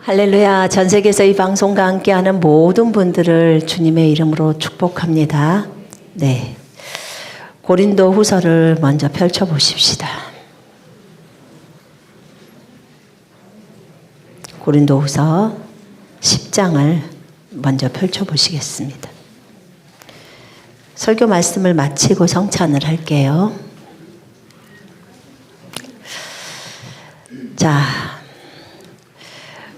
할렐루야. 전 세계에서 이 방송과 함께하는 모든 분들을 주님의 이름으로 축복합니다. 네. 고린도 후서를 먼저 펼쳐보십시다. 고린도 후서 10장을 먼저 펼쳐보시겠습니다. 설교 말씀을 마치고 성찬을 할게요. 자,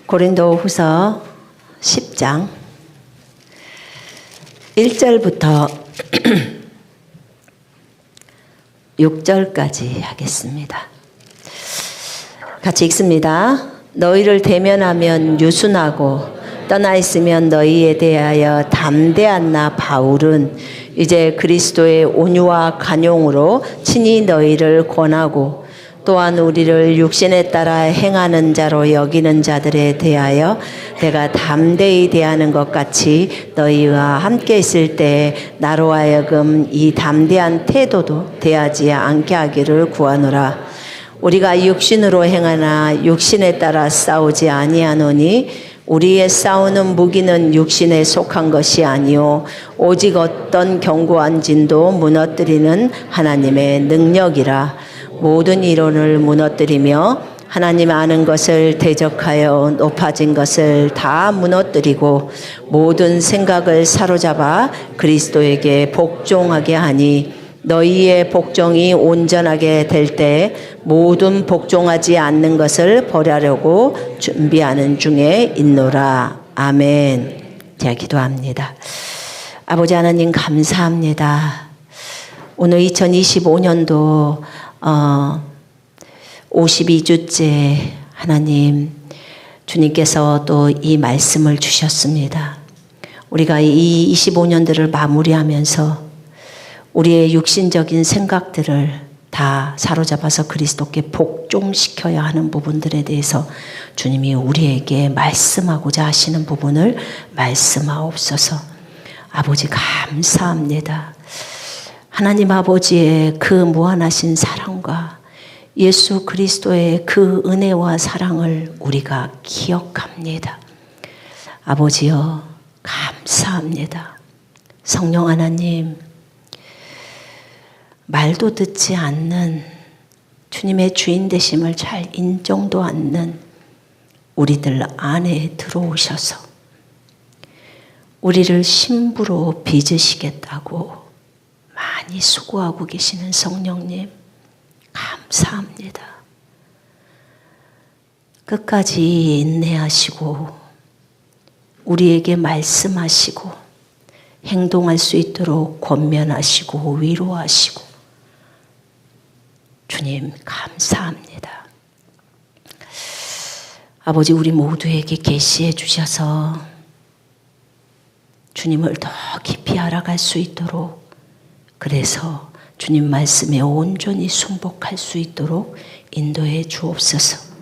고린도 후서 10장 1절부터 6절까지 하겠습니다. 같이 읽습니다. 너희를 대면하면 유순하고 떠나 있으면 너희에 대하여 담대한 나 바울은 이제 그리스도의 온유와 간용으로 친히 너희를 권하고 또한 우리를 육신에 따라 행하는 자로 여기는 자들에 대하여 내가 담대히 대하는 것 같이 너희와 함께 있을 때 나로 하여금 이 담대한 태도도 대하지 않게 하기를 구하노라. 우리가 육신으로 행하나 육신에 따라 싸우지 아니하노니 우리의 싸우는 무기는 육신에 속한 것이 아니요 오직 어떤 견고한 진도 무너뜨리는 하나님의 능력이라. 모든 이론을 무너뜨리며 하나님 아는 것을 대적하여 높아진 것을 다 무너뜨리고 모든 생각을 사로잡아 그리스도에게 복종하게 하니 너희의 복종이 온전하게 될 때 모든 복종하지 않는 것을 버리려고 준비하는 중에 있노라. 아멘. 제가 기도합니다. 아버지 하나님 감사합니다. 오늘 2025년도 52주째 하나님 주님께서 또 이 말씀을 주셨습니다. 우리가 이 25년들을 마무리하면서 우리의 육신적인 생각들을 다 사로잡아서 그리스도께 복종시켜야 하는 부분들에 대해서 주님이 우리에게 말씀하고자 하시는 부분을 말씀하옵소서. 아버지 감사합니다. 하나님 아버지의 그 무한하신 사랑과 예수 그리스도의 그 은혜와 사랑을 우리가 기억합니다. 아버지여 감사합니다. 성령 하나님, 말도 듣지 않는 주님의 주인 되심을 잘 인정도 않는 우리들 안에 들어오셔서 우리를 신부로 빚으시겠다고 많이 수고하고 계시는 성령님 감사합니다. 끝까지 인내하시고 우리에게 말씀하시고 행동할 수 있도록 권면하시고 위로하시고 주님 감사합니다. 아버지 우리 모두에게 계시해 주셔서 주님을 더 깊이 알아갈 수 있도록 그래서 주님 말씀에 온전히 순복할 수 있도록 인도해 주옵소서.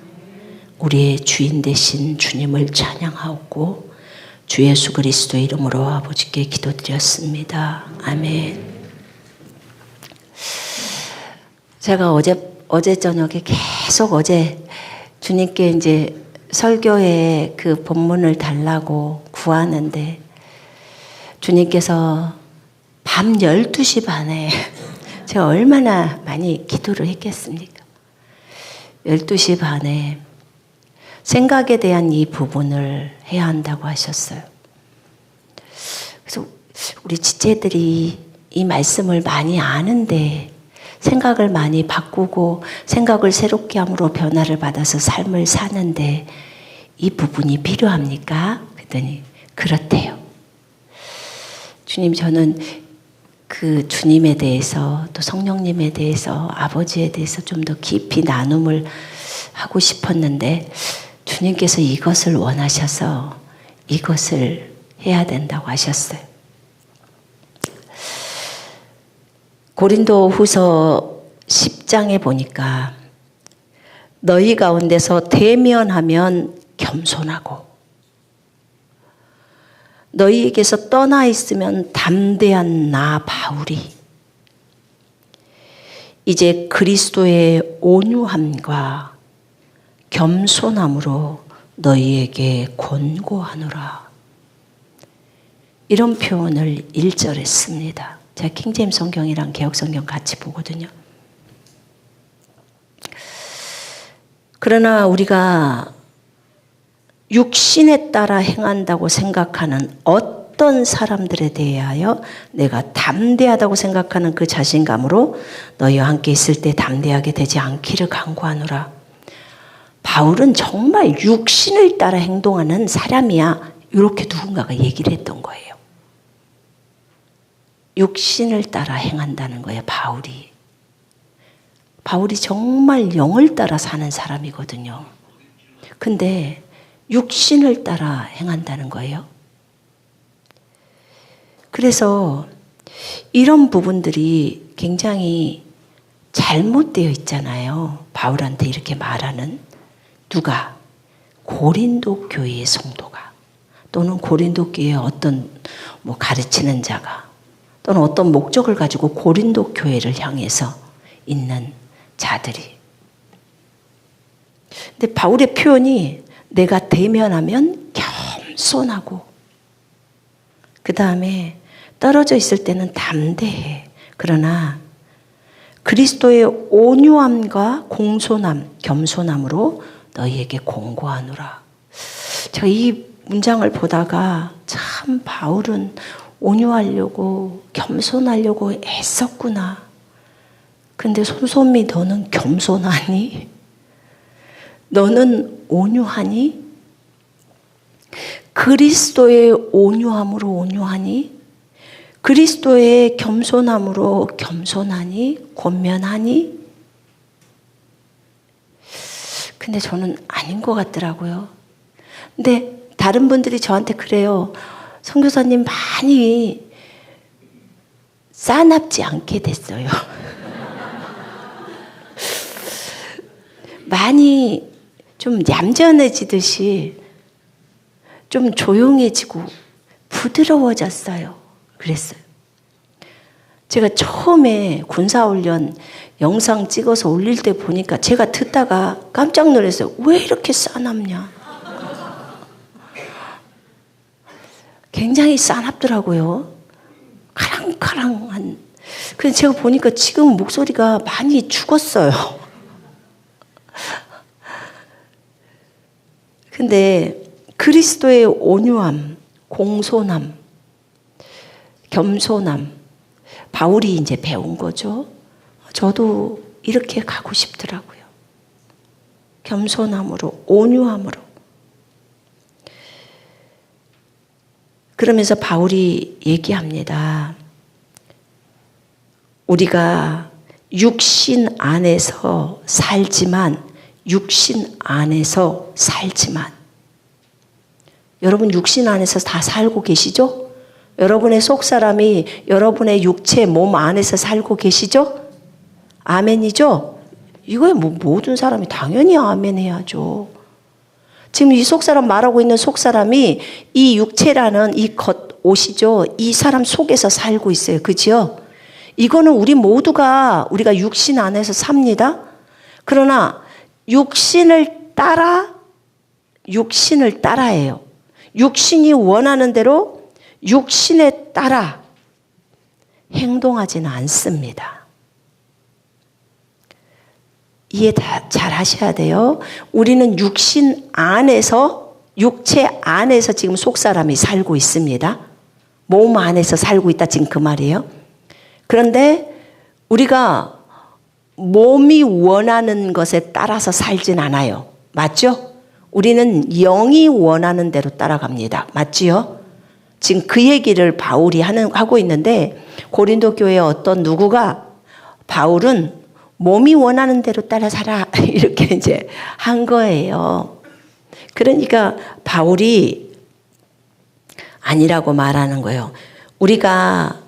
우리의 주인 되신 주님을 찬양하고 주 예수 그리스도의 이름으로 아버지께 기도드렸습니다. 아멘. 제가 어제 저녁에 계속 어제 주님께 이제 설교의 그 본문을 달라고 구하는데 주님께서 밤 12시 반에 제가 얼마나 많이 기도를 했겠습니까? 12시 반에 생각에 대한 이 부분을 해야 한다고 하셨어요. 그래서 우리 지체들이 이 말씀을 많이 아는데 생각을 많이 바꾸고 생각을 새롭게 함으로 변화를 받아서 삶을 사는데 이 부분이 필요합니까? 그랬더니 그렇대요. 주님 저는 그 주님에 대해서 또 성령님에 대해서 아버지에 대해서 좀 더 깊이 나눔을 하고 싶었는데 주님께서 이것을 원하셔서 이것을 해야 된다고 하셨어요. 고린도 후서 10장에 보니까 너희 가운데서 대면하면 겸손하고 너희에게서 떠나 있으면 담대한 나 바울이 이제 그리스도의 온유함과 겸손함으로 너희에게 권고하노라. 이런 표현을 1절에 씁니다. 제가 킹제임스 성경이랑 개역성경 같이 보거든요. 그러나 우리가 육신에 따라 행한다고 생각하는 어떤 사람들에 대하여 내가 담대하다고 생각하는 그 자신감으로 너희와 함께 있을 때 담대하게 되지 않기를 간구하노라. 바울은 정말 육신을 따라 행동하는 사람이야. 이렇게 누군가가 얘기를 했던 거예요. 육신을 따라 행한다는 거예요, 바울이. 바울이 정말 영을 따라 사는 사람이거든요. 근데 육신을 따라 행한다는 거예요. 그래서 이런 부분들이 굉장히 잘못되어 있잖아요. 바울한테 이렇게 말하는 누가? 고린도 교회의 성도가, 또는 고린도 교회의 어떤 가르치는 자가, 또는 어떤 목적을 가지고 고린도 교회를 향해서 있는 자들이. 근데 바울의 표현이 내가 대면하면 겸손하고, 그 다음에 떨어져 있을 때는 담대해. 그러나 그리스도의 온유함과 공손함, 겸손함으로 너희에게 권고하노라. 제가 이 문장을 보다가 참 바울은 온유하려고 겸손하려고 애썼구나. 근데 손소미, 너는 겸손하니? 너는 온유하니? 그리스도의 온유함으로 온유하니? 그리스도의 겸손함으로 겸손하니? 권면하니? 근데 저는 아닌 것 같더라고요. 근데 다른 분들이 저한테 그래요. 선교사님 많이 싸납지 않게 됐어요. 많이 좀 얌전해지듯이 좀 조용해지고 부드러워졌어요. 그랬어요. 제가 처음에 군사훈련 영상 찍어서 올릴 때 보니까 제가 듣다가 깜짝 놀랐어요. 왜 이렇게 싸납냐? 굉장히 싸납더라고요. 카랑카랑한. 그래서 제가 보니까 지금 목소리가 많이 죽었어요. 근데 그리스도의 온유함, 공손함, 겸손함, 바울이 이제 배운 거죠. 저도 이렇게 가고 싶더라고요. 겸손함으로, 온유함으로. 그러면서 바울이 얘기합니다. 우리가 육신 안에서 살지만, 여러분 육신 안에서 다 살고 계시죠? 여러분의 속사람이 여러분의 육체 몸 안에서 살고 계시죠? 아멘이죠? 이거에 모든 사람이 당연히 아멘 해야죠. 지금 이 속사람 말하고 있는 속사람이 이 육체라는 이 겉옷이죠. 이 사람 속에서 살고 있어요. 그죠? 이거는 우리 모두가 우리가 육신 안에서 삽니다. 그러나 육신을 따라해요. 육신이 원하는 대로 육신에 따라 행동하지는 않습니다. 이해 잘 하셔야 돼요. 우리는 육신 안에서, 육체 안에서 지금 속사람이 살고 있습니다. 몸 안에서 살고 있다, 지금 그 말이에요. 그런데 우리가 몸이 원하는 것에 따라서 살진 않아요. 맞죠? 우리는 영이 원하는 대로 따라갑니다. 맞지요? 지금 그 얘기를 바울이 하고 있는데, 고린도 교회의 어떤 누구가 바울은 몸이 원하는 대로 따라 살아 이렇게 이제 한 거예요. 그러니까 바울이 아니라고 말하는 거예요. 우리가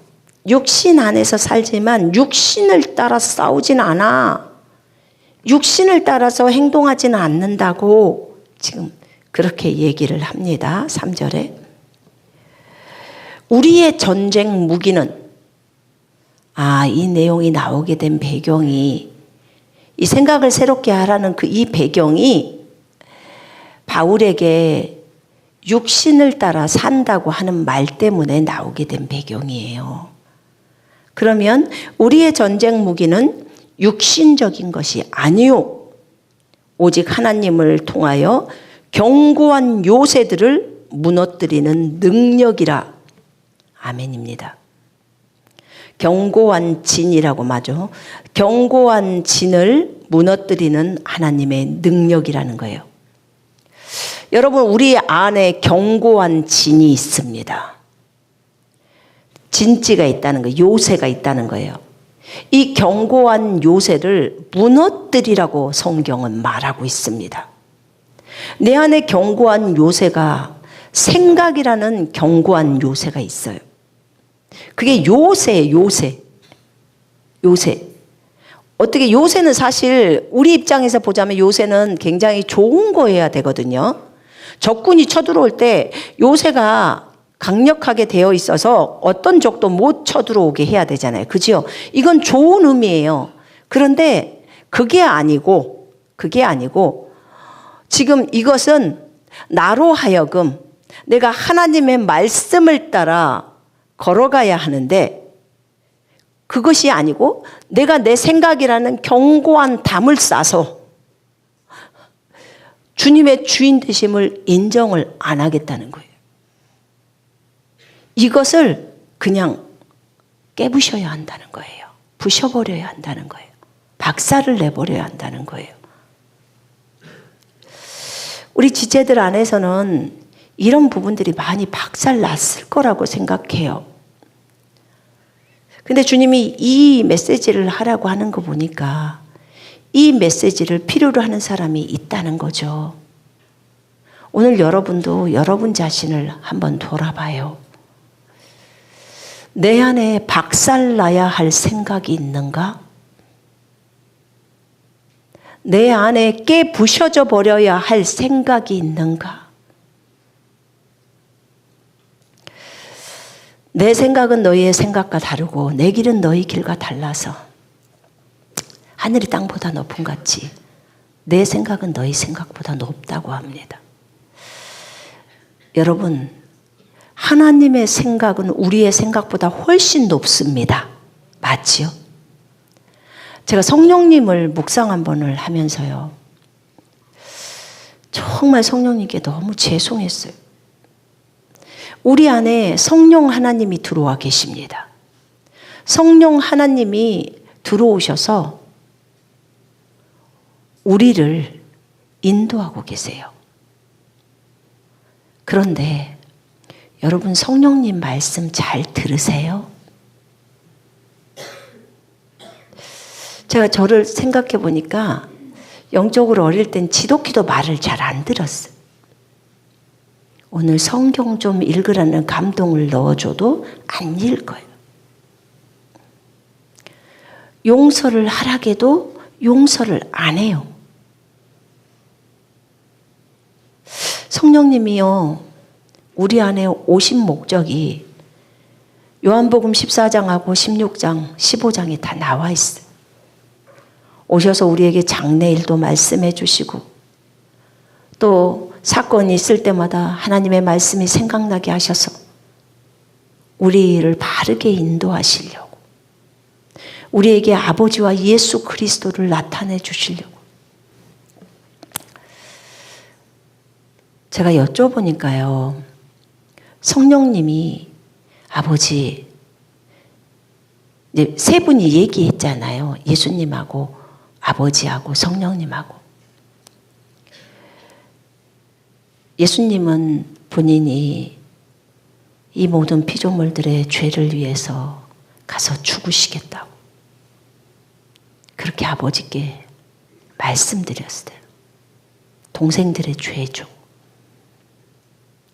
육신 안에서 살지만 육신을 따라 싸우지는 않아. 육신을 따라서 행동하지는 않는다고 지금 그렇게 얘기를 합니다. 3절에. 우리의 전쟁 무기는, 이 내용이 나오게 된 배경이, 이 생각을 새롭게 하라는 이 배경이 바울에게 육신을 따라 산다고 하는 말 때문에 나오게 된 배경이에요. 그러면 우리의 전쟁 무기는 육신적인 것이 아니요, 오직 하나님을 통하여 견고한 요새들을 무너뜨리는 능력이라. 아멘입니다. 견고한 진이라고 말하죠. 견고한 진을 무너뜨리는 하나님의 능력이라는 거예요. 여러분, 우리 안에 견고한 진이 있습니다. 진지가 있다는 거예요. 요새가 있다는 거예요. 이 견고한 요새를 무너뜨리라고 성경은 말하고 있습니다. 내 안에 견고한 요새가, 생각이라는 견고한 요새가 있어요. 그게 요새예요. 요새. 어떻게, 요새는 사실 우리 입장에서 보자면 요새는 굉장히 좋은 거여야 되거든요. 적군이 쳐들어올 때 요새가 강력하게 되어 있어서 어떤 적도 못 쳐들어오게 해야 되잖아요. 그죠? 이건 좋은 의미예요. 그런데 그게 아니고 지금 이것은 나로 하여금 내가 하나님의 말씀을 따라 걸어가야 하는데, 그것이 아니고 내가 내 생각이라는 견고한 담을 싸서 주님의 주인 되심을 인정을 안 하겠다는 거예요. 이것을 그냥 깨부셔야 한다는 거예요. 부셔버려야 한다는 거예요. 박살을 내버려야 한다는 거예요. 우리 지체들 안에서는 이런 부분들이 많이 박살 났을 거라고 생각해요. 근데 주님이 이 메시지를 하라고 하는 거 보니까 이 메시지를 필요로 하는 사람이 있다는 거죠. 오늘 여러분도 여러분 자신을 한번 돌아봐요. 내 안에 박살 나야 할 생각이 있는가? 내 안에 깨 부셔져 버려야 할 생각이 있는가? 내 생각은 너희의 생각과 다르고 내 길은 너희 길과 달라서 하늘이 땅보다 높은 같이 내 생각은 너희 생각보다 높다고 합니다. 여러분, 하나님의 생각은 우리의 생각보다 훨씬 높습니다. 맞지요? 제가 성령님을 묵상 한 번을 하면서요, 정말 성령님께 너무 죄송했어요. 우리 안에 성령 하나님이 들어와 계십니다. 성령 하나님이 들어오셔서 우리를 인도하고 계세요. 그런데 여러분, 성령님 말씀 잘 들으세요? 제가 저를 생각해 보니까 영적으로 어릴 땐 지독히도 말을 잘 안 들었어요. 오늘 성경 좀 읽으라는 감동을 넣어줘도 안 읽어요. 용서를 하라게도 용서를 안 해요. 성령님이요, 우리 안에 오신 목적이 요한복음 14장하고 16장, 15장에 다 나와 있어요. 오셔서 우리에게 장래일도 말씀해 주시고, 또 사건이 있을 때마다 하나님의 말씀이 생각나게 하셔서 우리를 바르게 인도하시려고, 우리에게 아버지와 예수 그리스도를 나타내 주시려고. 제가 여쭤보니까요, 성령님이, 아버지, 이제 세 분이 얘기했잖아요. 예수님하고 아버지하고 성령님하고. 예수님은 본인이 이 모든 피조물들의 죄를 위해서 가서 죽으시겠다고 그렇게 아버지께 말씀드렸어요. 동생들의 죄죠.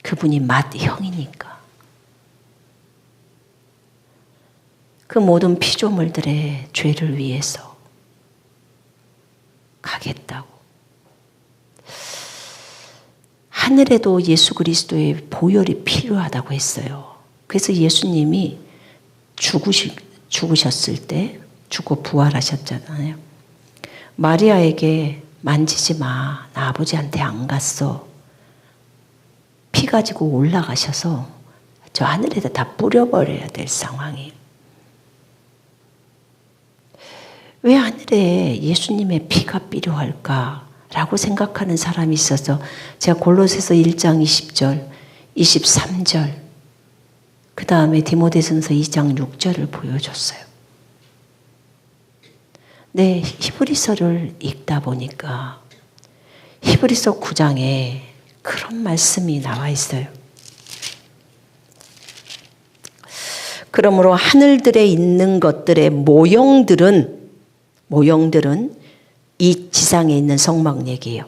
그분이 맏형이니까. 그 모든 피조물들의 죄를 위해서 가겠다고. 하늘에도 예수 그리스도의 보혈이 필요하다고 했어요. 그래서 예수님이 죽으셨을 때, 죽고 부활하셨잖아요. 마리아에게 만지지 마, 나 아버지한테 안 갔어, 피 가지고 올라가셔서 저 하늘에다 다 뿌려버려야 될 상황이에요. 왜 하늘에 예수님의 피가 필요할까라고 생각하는 사람이 있어서 제가 골로새서 1장 20절, 23절, 그 다음에 디모데전서 2장 6절을 보여줬어요. 네, 히브리서를 읽다 보니까 히브리서 9장에 그런 말씀이 나와 있어요. 그러므로 하늘들에 있는 것들의 모형들은 이 지상에 있는 성막 얘기예요.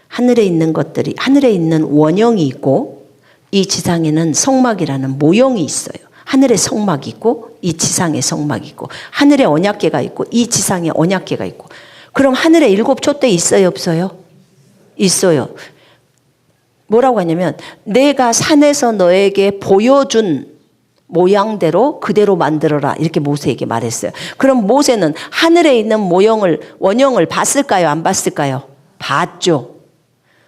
하늘에 있는 것들이, 하늘에 있는 원형이 있고 이 지상에는 성막이라는 모형이 있어요. 하늘에 성막이 있고 이 지상에 성막이 있고 하늘에 언약궤가 있고 이 지상에 언약궤가 있고. 그럼 하늘에 7 촛대 있어요, 없어요? 있어요. 뭐라고 하냐면 내가 산에서 너에게 보여준 모양대로 그대로 만들어라, 이렇게 모세에게 말했어요. 그럼 모세는 하늘에 있는 원형을 봤을까요, 안 봤을까요? 봤죠.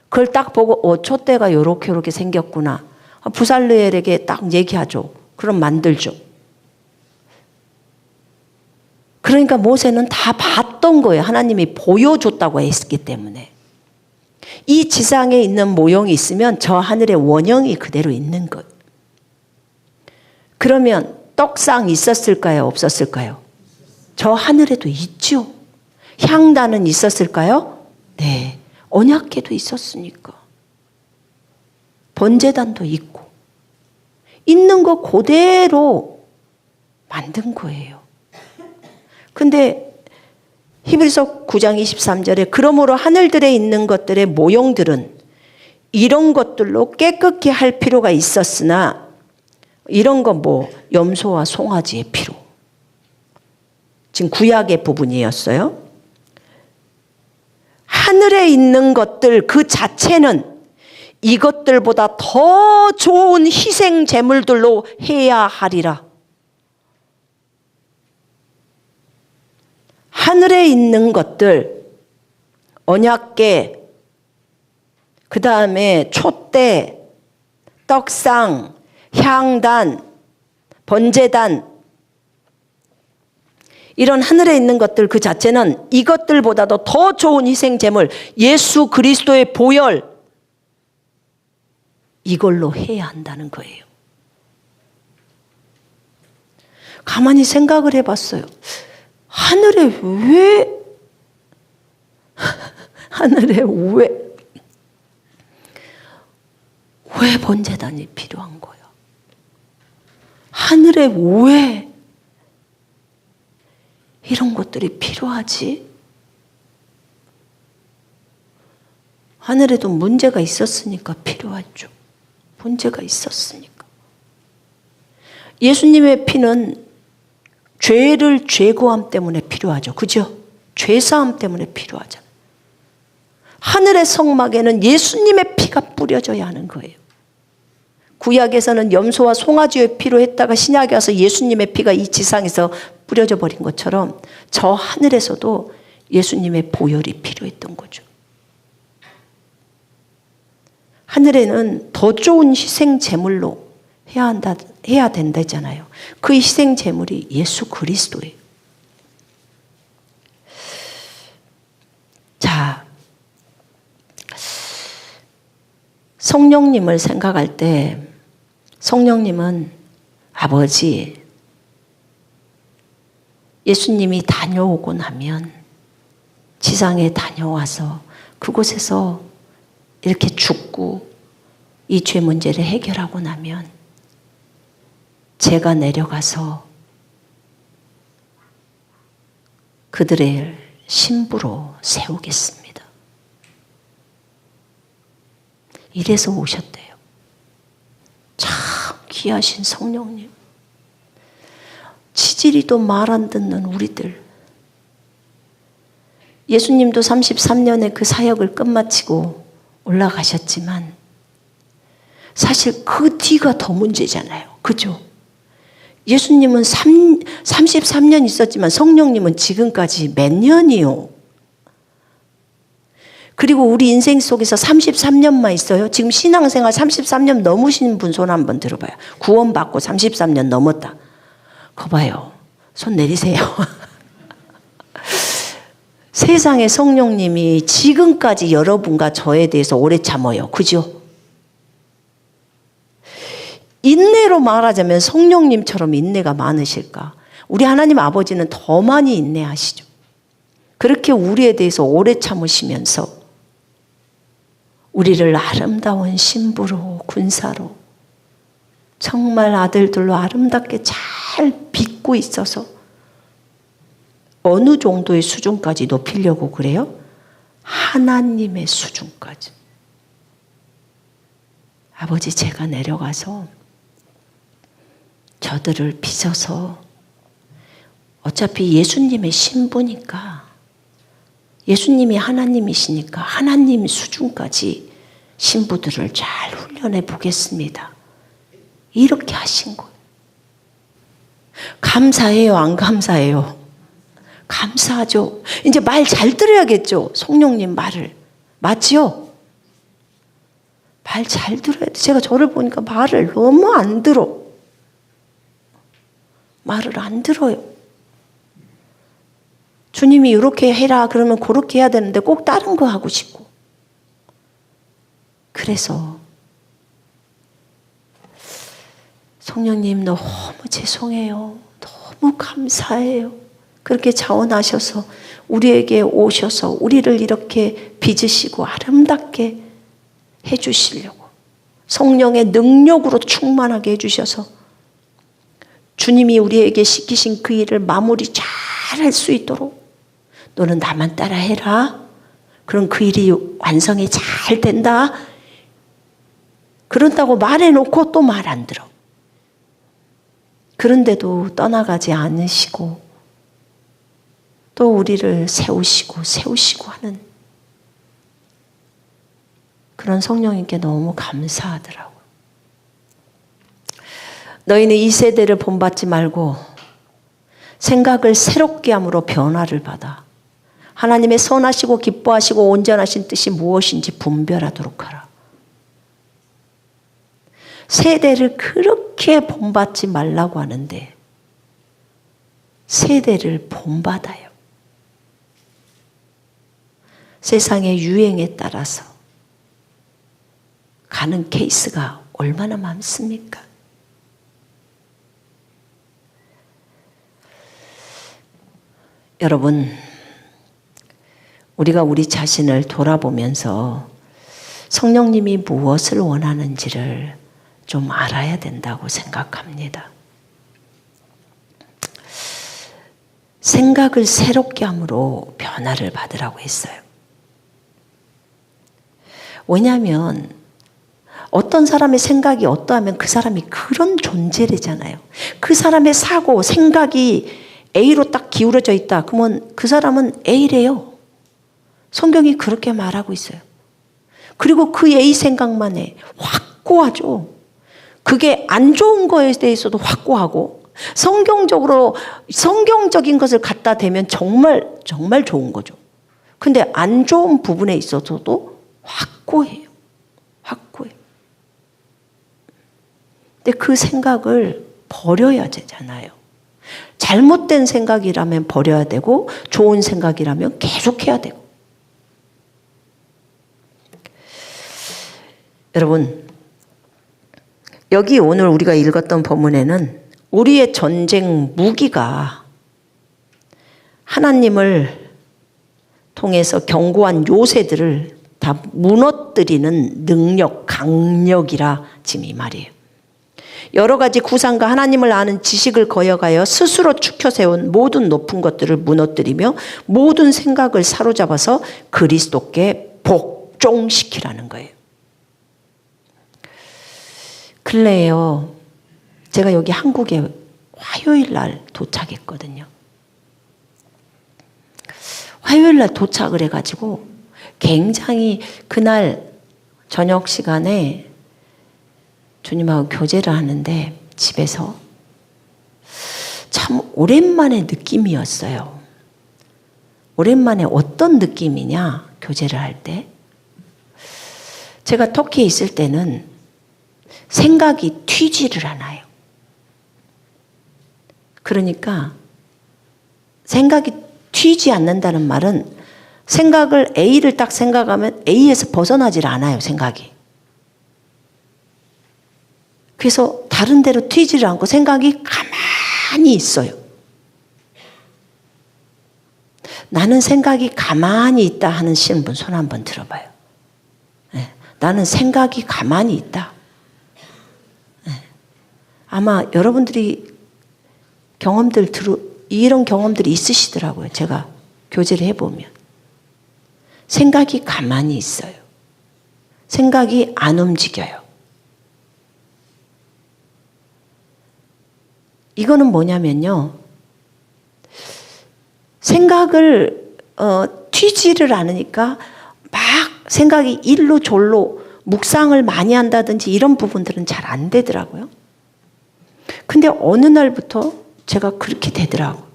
그걸 딱 보고 촛대가 요렇게 생겼구나. 부살레엘에게 딱 얘기하죠. 그럼 만들죠. 그러니까 모세는 다 봤던 거예요. 하나님이 보여줬다고 했기 때문에. 이 지상에 있는 모형이 있으면 저 하늘의 원형이 그대로 있는 거예요. 그러면 떡상 있었을까요, 없었을까요? 저 하늘에도 있죠. 향단은 있었을까요? 네. 언약궤도 있었으니까. 번제단도 있고. 있는 거 그대로 만든 거예요. 근데 히브리서 9장 23절에 그러므로 하늘들에 있는 것들의 모형들은 이런 것들로 깨끗게 할 필요가 있었으나 이런 건 염소와 송아지의 피로. 지금 구약의 부분이었어요. 하늘에 있는 것들 그 자체는 이것들보다 더 좋은 희생 제물들로 해야 하리라. 하늘에 있는 것들, 언약궤, 그 다음에 촛대, 떡상, 향단, 번제단, 이런 하늘에 있는 것들 그 자체는 이것들보다도 더 좋은 희생 제물, 예수 그리스도의 보혈, 이걸로 해야 한다는 거예요. 가만히 생각을 해봤어요. 하늘에 왜 번제단이 필요한 거예요? 하늘에 왜 이런 것들이 필요하지? 하늘에도 문제가 있었으니까 필요하죠. 문제가 있었으니까. 예수님의 피는 죄를 죄고함 때문에 필요하죠. 그죠? 죄사함 때문에 필요하잖아요. 하늘의 성막에는 예수님의 피가 뿌려져야 하는 거예요. 구약에서는 염소와 송아지의 피로 했다가 신약에 와서 예수님의 피가 이 지상에서 뿌려져 버린 것처럼 저 하늘에서도 예수님의 보혈이 필요했던 거죠. 하늘에는 더 좋은 희생 제물로 해야 된다잖아요. 그 희생 제물이 예수 그리스도예요. 자, 성령님을 생각할 때 성령님은 아버지, 예수님이 다녀오고 나면 지상에 다녀와서 그곳에서 이렇게 죽고 이 죄 문제를 해결하고 나면 제가 내려가서 그들의 신부로 세우겠습니다. 이래서 오셨대요. 참 귀하신 성령님. 치질이도 말 안 듣는 우리들. 예수님도 33년의 그 사역을 끝마치고 올라가셨지만 사실 그 뒤가 더 문제잖아요. 그죠? 예수님은 33년 있었지만 성령님은 지금까지 몇 년이요? 그리고 우리 인생 속에서 33년만 있어요. 지금 신앙생활 33년 넘으신 분 손 한번 들어봐요. 구원받고 33년 넘었다. 거 봐요. 손 내리세요. 세상에 성령님이 지금까지 여러분과 저에 대해서 오래 참아요. 그죠? 인내로 말하자면 성령님처럼 인내가 많으실까? 우리 하나님 아버지는 더 많이 인내하시죠. 그렇게 우리에 대해서 오래 참으시면서 우리를 아름다운 신부로, 군사로, 정말 아들들로 아름답게 잘 빚고 있어서 어느 정도의 수준까지 높이려고 그래요? 하나님의 수준까지. 아버지, 제가 내려가서 저들을 빚어서 어차피 예수님의 신부니까, 예수님이 하나님이시니까 하나님 수준까지 신부들을 잘 훈련해 보겠습니다. 이렇게 하신 거예요. 감사해요, 안 감사해요? 감사하죠. 이제 말 잘 들어야겠죠. 성령님 말을. 맞지요? 말 잘 들어야 돼. 제가 저를 보니까 말을 너무 안 들어. 말을 안 들어요. 주님이 이렇게 해라 그러면 그렇게 해야 되는데 꼭 다른 거 하고 싶고. 그래서 성령님 너무 죄송해요. 너무 감사해요. 그렇게 자원하셔서 우리에게 오셔서 우리를 이렇게 빚으시고 아름답게 해주시려고 성령의 능력으로 충만하게 해주셔서 주님이 우리에게 시키신 그 일을 마무리 잘 할 수 있도록 너는 나만 따라 해라. 그럼 그 일이 완성이 잘 된다. 그런다고 말해놓고 또 말 안 들어. 그런데도 떠나가지 않으시고 또 우리를 세우시고 하는 그런 성령님께 너무 감사하더라고요. 너희는 이 세대를 본받지 말고 생각을 새롭게 함으로 변화를 받아 하나님의 선하시고 기뻐하시고 온전하신 뜻이 무엇인지 분별하도록 하라. 세대를 그렇게 본받지 말라고 하는데 세대를 본받아요. 세상의 유행에 따라서 가는 케이스가 얼마나 많습니까? 여러분, 우리가 우리 자신을 돌아보면서 성령님이 무엇을 원하는지를 좀 알아야 된다고 생각합니다. 생각을 새롭게 함으로 변화를 받으라고 했어요. 왜냐하면 어떤 사람의 생각이 어떠하면 그 사람이 그런 존재래잖아요. 그 사람의 사고, 생각이 A로 딱 기울어져 있다. 그러면 그 사람은 A래요. 성경이 그렇게 말하고 있어요. 그리고 그 A 생각만 해. 확고하죠. 그게 안 좋은 거에 대해서도 확고하고 성경적인 것을 갖다 대면 정말 좋은 거죠. 근데 안 좋은 부분에 있어서도 확고해요. 확고해. 근데 그 생각을 버려야 되잖아요. 잘못된 생각이라면 버려야 되고 좋은 생각이라면 계속해야 되고. 여러분, 여기 오늘 우리가 읽었던 본문에는 우리의 전쟁 무기가 하나님을 통해서 경고한 요새들을 다 무너뜨리는 능력, 강력이라 지금 이 말이에요. 여러 가지 구상과 하나님을 아는 지식을 거역하여 스스로 축혀 세운 모든 높은 것들을 무너뜨리며 모든 생각을 사로잡아서 그리스도께 복종시키라는 거예요. 근래에요, 제가 여기 한국에 화요일 날 도착했거든요. 화요일 날 도착을 해가지고 굉장히 그날 저녁 시간에 주님하고 교제를 하는데 집에서 참 오랜만의 느낌이었어요. 오랜만에 어떤 느낌이냐? 교제를 할 때. 제가 터키에 있을 때는 생각이 튀지를 않아요. 그러니까 생각이 튀지 않는다는 말은 생각을 A를 딱 생각하면 A에서 벗어나질 않아요, 생각이. 그래서 다른 데로 튀지를 않고 생각이 가만히 있어요. 나는 생각이 가만히 있다 하는 분 손 한번 들어봐요. 네. 나는 생각이 가만히 있다. 네. 아마 여러분들이 이런 경험들이 있으시더라고요. 제가 교제를 해보면. 생각이 가만히 있어요. 생각이 안 움직여요. 이거는 뭐냐면요. 생각을 튀지를 않으니까 막 생각이 일로 졸로 묵상을 많이 한다든지 이런 부분들은 잘 안 되더라고요. 근데 어느 날부터 제가 그렇게 되더라고요.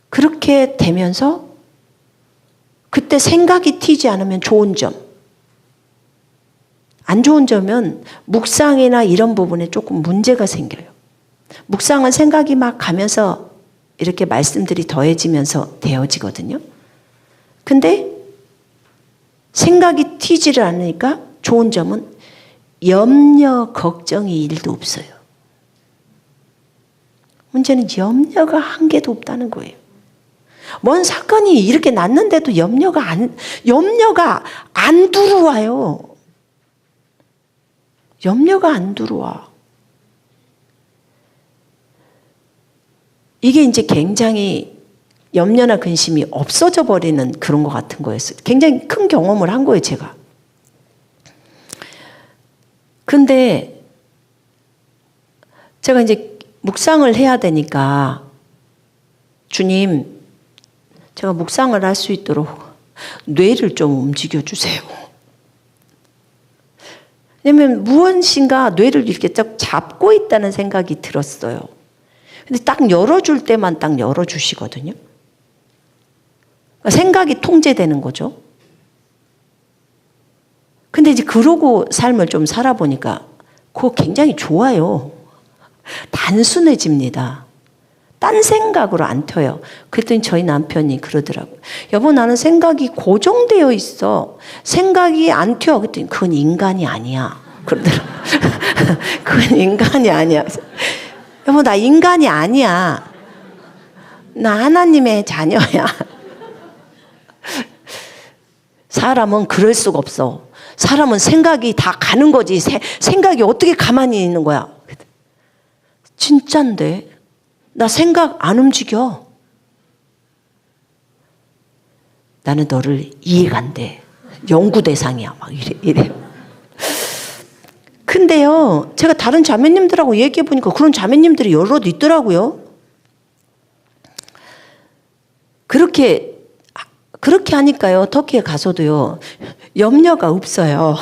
그렇게 되면서 그때 생각이 튀지 않으면 좋은 점, 안 좋은 점은 묵상이나 이런 부분에 조금 문제가 생겨요. 묵상은 생각이 막 가면서 이렇게 말씀들이 더해지면서 되어지거든요. 근데 생각이 튀지를 않으니까 좋은 점은 염려, 걱정이 일도 없어요. 문제는 염려가 한 개도 없다는 거예요. 뭔 사건이 이렇게 났는데도 염려가 안 들어와요. 염려가 안 들어와. 이게 이제 굉장히 염려나 근심이 없어져 버리는 그런 것 같은 거였어요. 굉장히 큰 경험을 한 거예요, 제가. 근데 제가 이제 묵상을 해야 되니까 주님, 제가 묵상을 할 수 있도록 뇌를 좀 움직여 주세요. 왜냐면 무엇인가 뇌를 이렇게 딱 잡고 있다는 생각이 들었어요. 근데 딱 열어줄 때만 딱 열어주시거든요. 그러니까 생각이 통제되는 거죠. 근데 이제 그러고 삶을 좀 살아보니까 그거 굉장히 좋아요. 단순해집니다. 딴 생각으로 안 튀어요. 그랬더니 저희 남편이 그러더라고요. 여보, 나는 생각이 고정되어 있어. 생각이 안 튀어. 그랬더니 그건 인간이 아니야. 그러더라고요. 그건 인간이 아니야. 여보, 나 인간이 아니야. 나 하나님의 자녀야. 사람은 그럴 수가 없어. 사람은 생각이 다 가는 거지. 생각이 어떻게 가만히 있는 거야. 진짠데. 나 생각 안 움직여. 나는 너를 이해가 안 돼. 연구 대상이야. 막 이래. 근데요, 제가 다른 자매님들하고 얘기해 보니까 그런 자매님들이 여럿 있더라고요. 그렇게 하니까요, 터키에 가서도요, 염려가 없어요.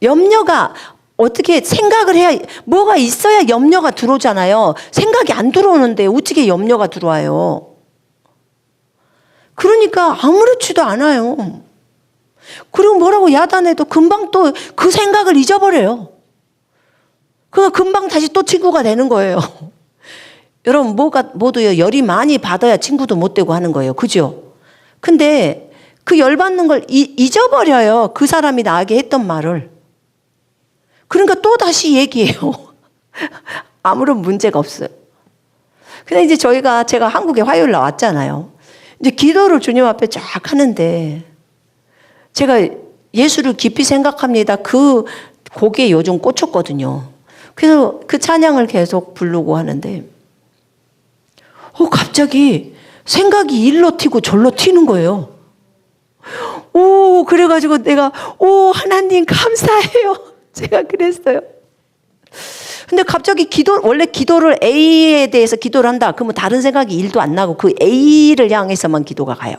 염려가 어떻게 생각을 해야, 뭐가 있어야 염려가 들어오잖아요. 생각이 안 들어오는데 어떻게 염려가 들어와요. 그러니까 아무렇지도 않아요. 그리고 뭐라고 야단해도 금방 또 그 생각을 잊어버려요. 그러니까 금방 다시 또 친구가 되는 거예요. 여러분, 모두요, 열이 많이 받아야 친구도 못 되고 하는 거예요. 그죠? 근데 그 열 받는 걸 잊어버려요. 그 사람이 나에게 했던 말을. 그러니까 또 다시 얘기해요. 아무런 문제가 없어요. 근데 이제 제가 한국에 화요일 날 왔잖아요. 이제 기도를 주님 앞에 쫙 하는데, 제가 예수를 깊이 생각합니다. 그 곡에 요즘 꽂혔거든요. 그래서 그 찬양을 계속 부르고 하는데, 갑자기 생각이 일로 튀고 절로 튀는 거예요. 그래가지고 내가, 하나님 감사해요. 제가 그랬어요. 근데 갑자기 원래 기도를 A에 대해서 기도를 한다. 그러면 다른 생각이 일도 안 나고 그 A를 향해서만 기도가 가요.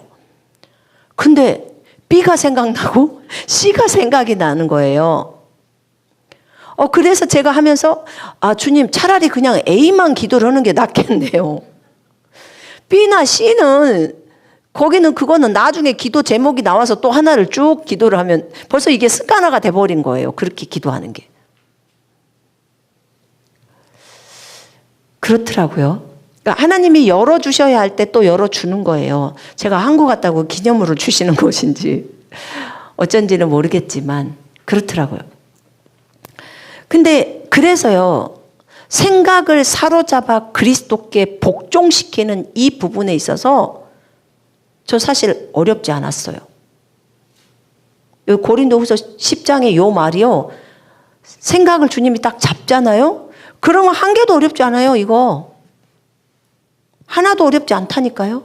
근데 B가 생각나고 C가 생각이 나는 거예요. 그래서 제가 하면서, 주님, 차라리 그냥 A만 기도를 하는 게 낫겠네요. B나 C는 거기는 그거는 나중에 기도 제목이 나와서 또 하나를 쭉 기도를 하면 벌써 이게 습관화가 돼버린 거예요. 그렇게 기도하는 게. 그렇더라고요. 그러니까 하나님이 열어주셔야 할 때 또 열어주는 거예요. 제가 한국 갔다고 기념으로 주시는 것인지 어쩐지는 모르겠지만 그렇더라고요. 근데 그래서요. 생각을 사로잡아 그리스도께 복종시키는 이 부분에 있어서 저 사실 어렵지 않았어요. 고린도후서 10장의 요 말이요. 생각을 주님이 딱 잡잖아요. 그러면 한 개도 어렵지 않아요. 이거. 하나도 어렵지 않다니까요.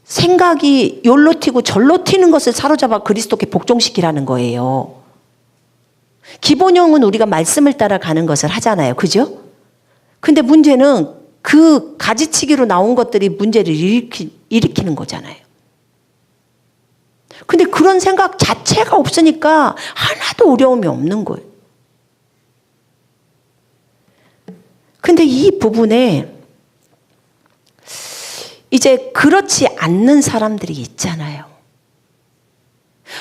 생각이 요로 튀고 절로 튀는 것을 사로잡아 그리스도께 복종시키라는 거예요. 기본형은 우리가 말씀을 따라가는 것을 하잖아요. 그죠? 근데 문제는 그 가지치기로 나온 것들이 문제를 일으키는 거잖아요. 근데 그런 생각 자체가 없으니까 하나도 어려움이 없는 거예요. 근데 이 부분에 이제 그렇지 않는 사람들이 있잖아요.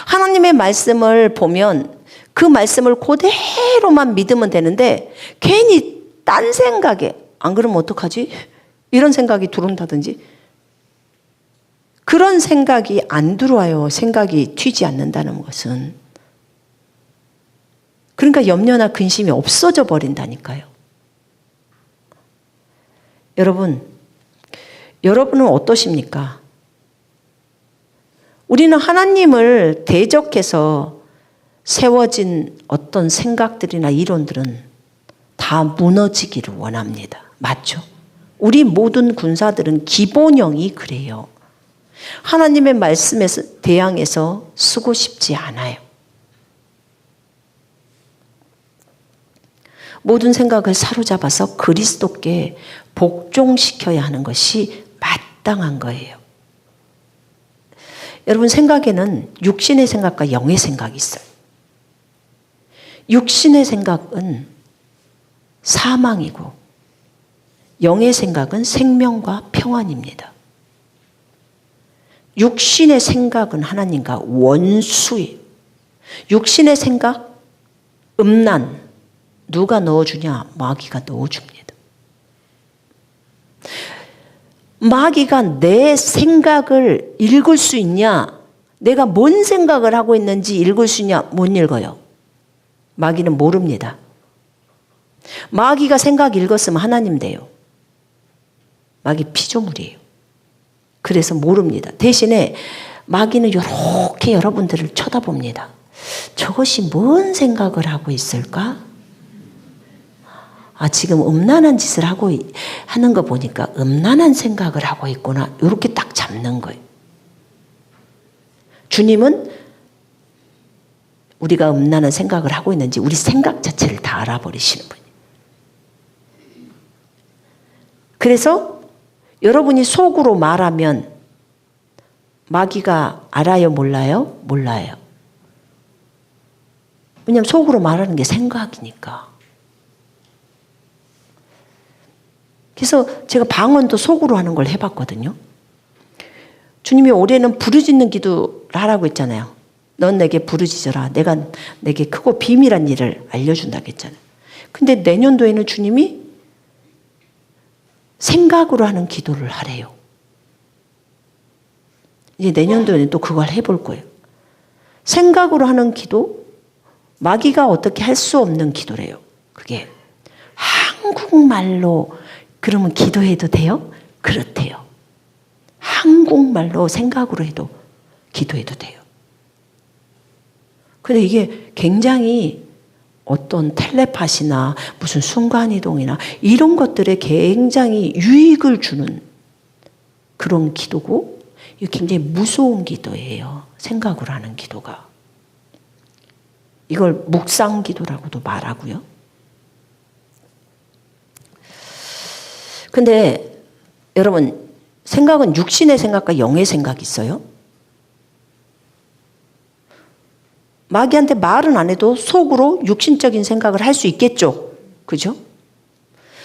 하나님의 말씀을 보면 그 말씀을 그대로만 믿으면 되는데 괜히 딴 생각에 안 그러면 어떡하지? 이런 생각이 들어온다든지 그런 생각이 안 들어와요. 생각이 튀지 않는다는 것은. 그러니까 염려나 근심이 없어져 버린다니까요. 여러분은 어떠십니까? 우리는 하나님을 대적해서 세워진 어떤 생각들이나 이론들은 다 무너지기를 원합니다. 맞죠? 우리 모든 군사들은 기본형이 그래요. 하나님의 말씀에서 대항해서 쓰고 싶지 않아요. 모든 생각을 사로잡아서 그리스도께 복종시켜야 하는 것이 마땅한 거예요. 여러분 생각에는 육신의 생각과 영의 생각이 있어요. 육신의 생각은 사망이고 영의 생각은 생명과 평안입니다. 육신의 생각은 하나님과 원수예요. 육신의 생각, 음란, 누가 넣어주냐? 마귀가 넣어줍니다. 마귀가 내 생각을 읽을 수 있냐? 내가 뭔 생각을 하고 있는지 읽을 수 있냐? 못 읽어요. 마귀는 모릅니다. 마귀가 생각 읽었으면 하나님 돼요. 마귀 피조물이에요. 그래서 모릅니다. 대신에 마귀는 이렇게 여러분들을 쳐다봅니다. 저것이 뭔 생각을 하고 있을까? 지금 음란한 짓을 하는 거 보니까 음란한 생각을 하고 있구나. 이렇게 딱 잡는 거예요. 주님은 우리가 음란한 생각을 하고 있는지 우리 생각 자체를 다 알아버리시는 분이에요. 그래서 여러분이 속으로 말하면 마귀가 알아요? 몰라요? 몰라요. 왜냐하면 속으로 말하는 게 생각이니까. 그래서 제가 방언도 속으로 하는 걸 해봤거든요. 주님이 올해는 부르짖는 기도를 하라고 했잖아요. 넌 내게 부르짖어라. 내가 내게 크고 비밀한 일을 알려준다고 했잖아요. 근데 내년도에는 주님이 생각으로 하는 기도를 하래요. 이제 내년도에는 또 그걸 해볼 거예요. 생각으로 하는 기도, 마귀가 어떻게 할 수 없는 기도래요. 그게 한국말로 그러면 기도해도 돼요? 그렇대요. 한국말로 생각으로 해도 기도해도 돼요. 근데 이게 굉장히 어떤 텔레파시나 무슨 순간이동이나 이런 것들에 굉장히 유익을 주는 그런 기도고 이게 굉장히 무서운 기도예요. 생각으로 하는 기도가. 이걸 묵상 기도라고도 말하고요. 근데 여러분 생각은 육신의 생각과 영의 생각이 있어요. 마귀한테 말은 안 해도 속으로 육신적인 생각을 할 수 있겠죠. 그죠?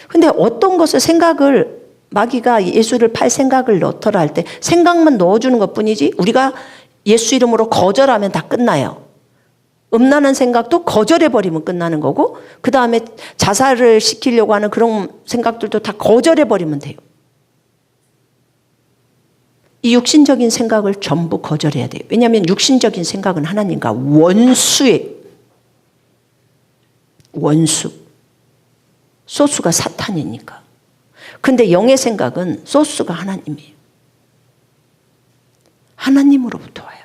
근데 어떤 것을 생각을 마귀가 예수를 팔 생각을 넣더라 할 때 생각만 넣어주는 것뿐이지 우리가 예수 이름으로 거절하면 다 끝나요. 음란한 생각도 거절해버리면 끝나는 거고 그 다음에 자살을 시키려고 하는 그런 생각들도 다 거절해버리면 돼요. 이 육신적인 생각을 전부 거절해야 돼요. 왜냐하면 육신적인 생각은 하나님과 원수예요. 원수. 소스가 사탄이니까. 근데 영의 생각은 소스가 하나님이에요. 하나님으로부터 와요.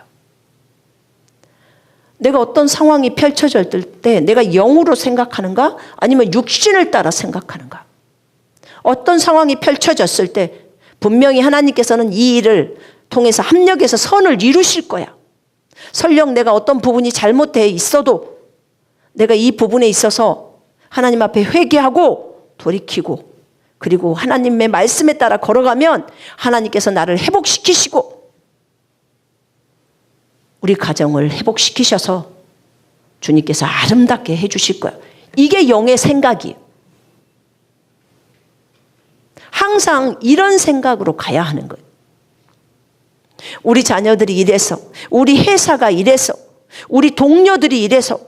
내가 어떤 상황이 펼쳐질 때 내가 영으로 생각하는가 아니면 육신을 따라 생각하는가. 어떤 상황이 펼쳐졌을 때 분명히 하나님께서는 이 일을 통해서 합력해서 선을 이루실 거야. 설령 내가 어떤 부분이 잘못되어 있어도 내가 이 부분에 있어서 하나님 앞에 회개하고 돌이키고 그리고 하나님의 말씀에 따라 걸어가면 하나님께서 나를 회복시키시고 우리 가정을 회복시키셔서 주님께서 아름답게 해주실 거야. 이게 영의 생각이에요. 항상 이런 생각으로 가야 하는 거예요. 우리 자녀들이 이래서, 우리 회사가 이래서, 우리 동료들이 이래서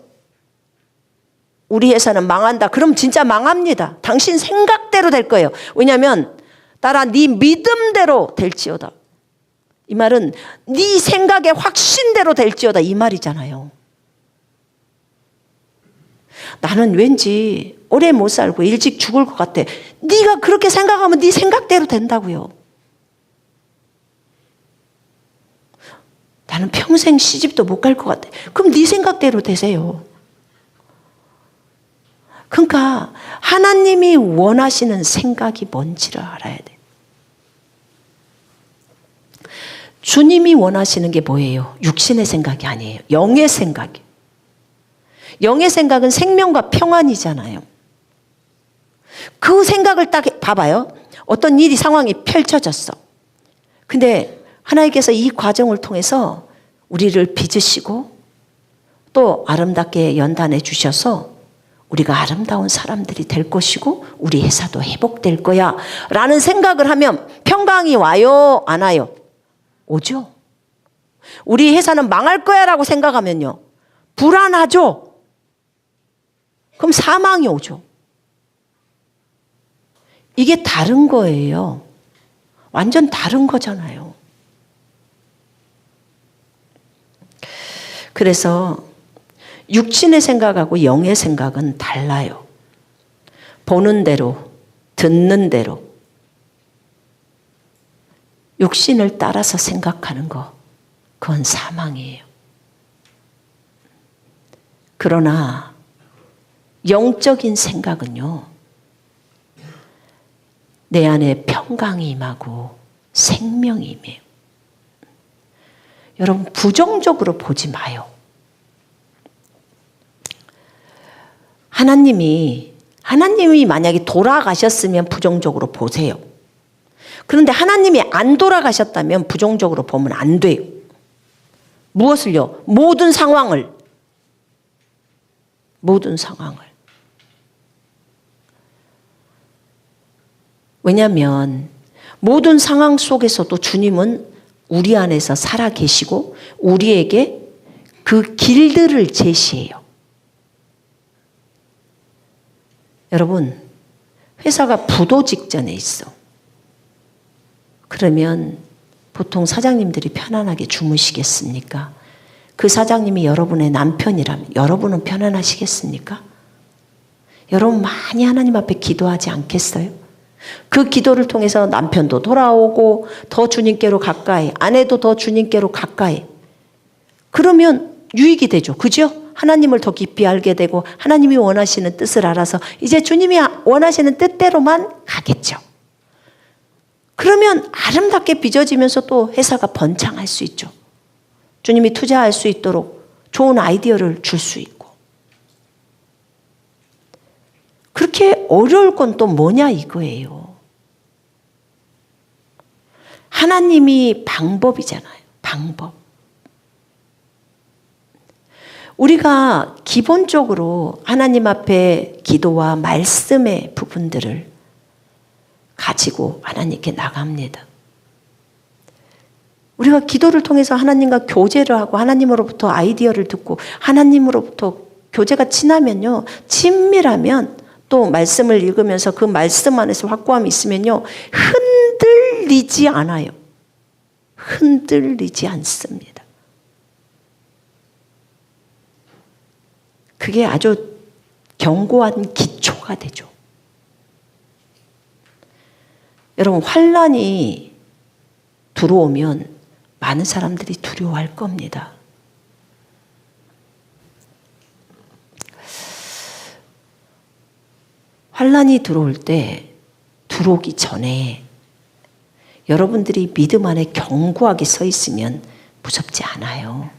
우리 회사는 망한다. 그럼 진짜 망합니다. 당신 생각대로 될 거예요. 왜냐하면 따라 네 믿음대로 될지어다. 이 말은 네 생각의 확신대로 될지어다 이 말이잖아요. 나는 왠지 오래 못 살고 일찍 죽을 것 같아. 네가 그렇게 생각하면 네 생각대로 된다고요. 나는 평생 시집도 못 갈 것 같아. 그럼 네 생각대로 되세요. 그러니까 하나님이 원하시는 생각이 뭔지를 알아야 돼. 주님이 원하시는 게 뭐예요? 육신의 생각이 아니에요. 영의 생각이에요. 영의 생각은 생명과 평안이잖아요. 그 생각을 딱 봐봐요. 어떤 일이 상황이 펼쳐졌어. 근데 하나님께서 이 과정을 통해서 우리를 빚으시고 또 아름답게 연단해 주셔서 우리가 아름다운 사람들이 될 것이고 우리 회사도 회복될 거야 라는 생각을 하면 평강이 와요? 안 와요? 오죠. 우리 회사는 망할 거야 라고 생각하면요 불안하죠. 그럼 사망이 오죠. 이게 다른 거예요. 완전 다른 거잖아요. 그래서 육신의 생각하고 영의 생각은 달라요. 보는 대로, 듣는 대로 육신을 따라서 생각하는 거, 그건 사망이에요. 그러나 영적인 생각은요, 내 안에 평강이 임하고 생명이 임해요. 여러분 부정적으로 보지 마요. 하나님이 만약에 돌아가셨으면 부정적으로 보세요. 그런데 하나님이 안 돌아가셨다면 부정적으로 보면 안 돼요. 무엇을요? 모든 상황을. 왜냐하면 모든 상황 속에서도 주님은 우리 안에서 살아 계시고 우리에게 그 길들을 제시해요. 여러분, 회사가 부도 직전에 있어. 그러면 보통 사장님들이 편안하게 주무시겠습니까? 그 사장님이 여러분의 남편이라면 여러분은 편안하시겠습니까? 여러분 많이 하나님 앞에 기도하지 않겠어요? 그 기도를 통해서 남편도 돌아오고 더 주님께로 가까이, 아내도 더 주님께로 가까이. 그러면 유익이 되죠. 그죠? 하나님을 더 깊이 알게 되고 하나님이 원하시는 뜻을 알아서 이제 주님이 원하시는 뜻대로만 가겠죠. 그러면 아름답게 빚어지면서 또 회사가 번창할 수 있죠. 주님이 투자할 수 있도록 좋은 아이디어를 줄 수 있고. 그렇게 어려울 건 또 뭐냐 이거예요. 하나님이 방법이잖아요. 방법. 우리가 기본적으로 하나님 앞에 기도와 말씀의 부분들을 가지고 하나님께 나갑니다. 우리가 기도를 통해서 하나님과 교제를 하고 하나님으로부터 아이디어를 듣고 하나님으로부터 교제가 친하면요, 친밀하면 또 말씀을 읽으면서 그 말씀 안에서 확고함이 있으면요, 흔들리지 않아요. 흔들리지 않습니다. 그게 아주 견고한 기초가 되죠. 여러분, 환난이 들어오면 많은 사람들이 두려워할 겁니다. 환난이 들어올 때, 들어오기 전에 여러분들이 믿음 안에 견고하게 서 있으면 무섭지 않아요.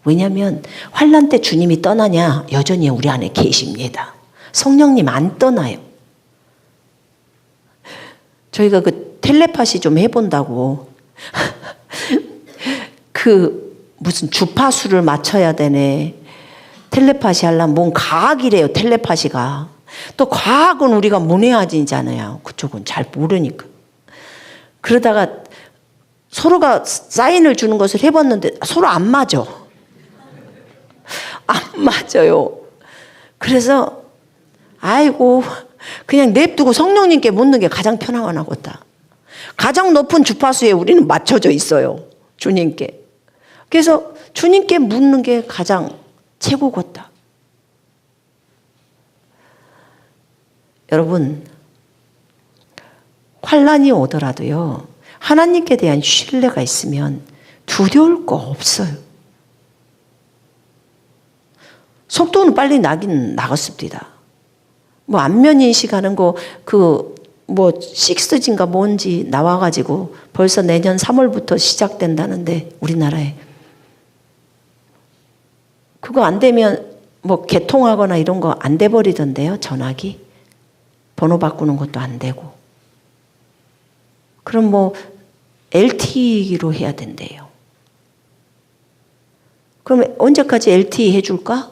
왜냐하면 환난 때 주님이 떠나냐? 여전히 우리 안에 계십니다. 성령님 안 떠나요. 저희가 그 텔레파시 좀 해본다고 그 무슨 주파수를 맞춰야 되네. 텔레파시 하려면 뭔 과학이래요. 텔레파시가. 또 과학은 우리가 문외한이잖아요. 그쪽은 잘 모르니까. 그러다가 서로가 사인을 주는 것을 해봤는데 서로 안 맞아. 안 맞아요. 그래서 아이고 그냥 냅두고 성령님께 묻는 게 가장 편하겠다. 가장 높은 주파수에 우리는 맞춰져 있어요. 주님께. 그래서 주님께 묻는 게 가장 최고겠다. 여러분, 환난이 오더라도요, 하나님께 대한 신뢰가 있으면 두려울 거 없어요. 속도는 빨리 나긴 나갔습니다. 뭐 안면 인식하는 거 뭐 6G인가 뭔지 나와가지고 벌써 내년 3월부터 시작된다는데 우리나라에 그거 안 되면 뭐 개통하거나 이런 거 안 돼 버리던데요. 전화기 번호 바꾸는 것도 안 되고. 그럼 뭐 LTE로 해야 된대요. 그럼 언제까지 LTE 해줄까?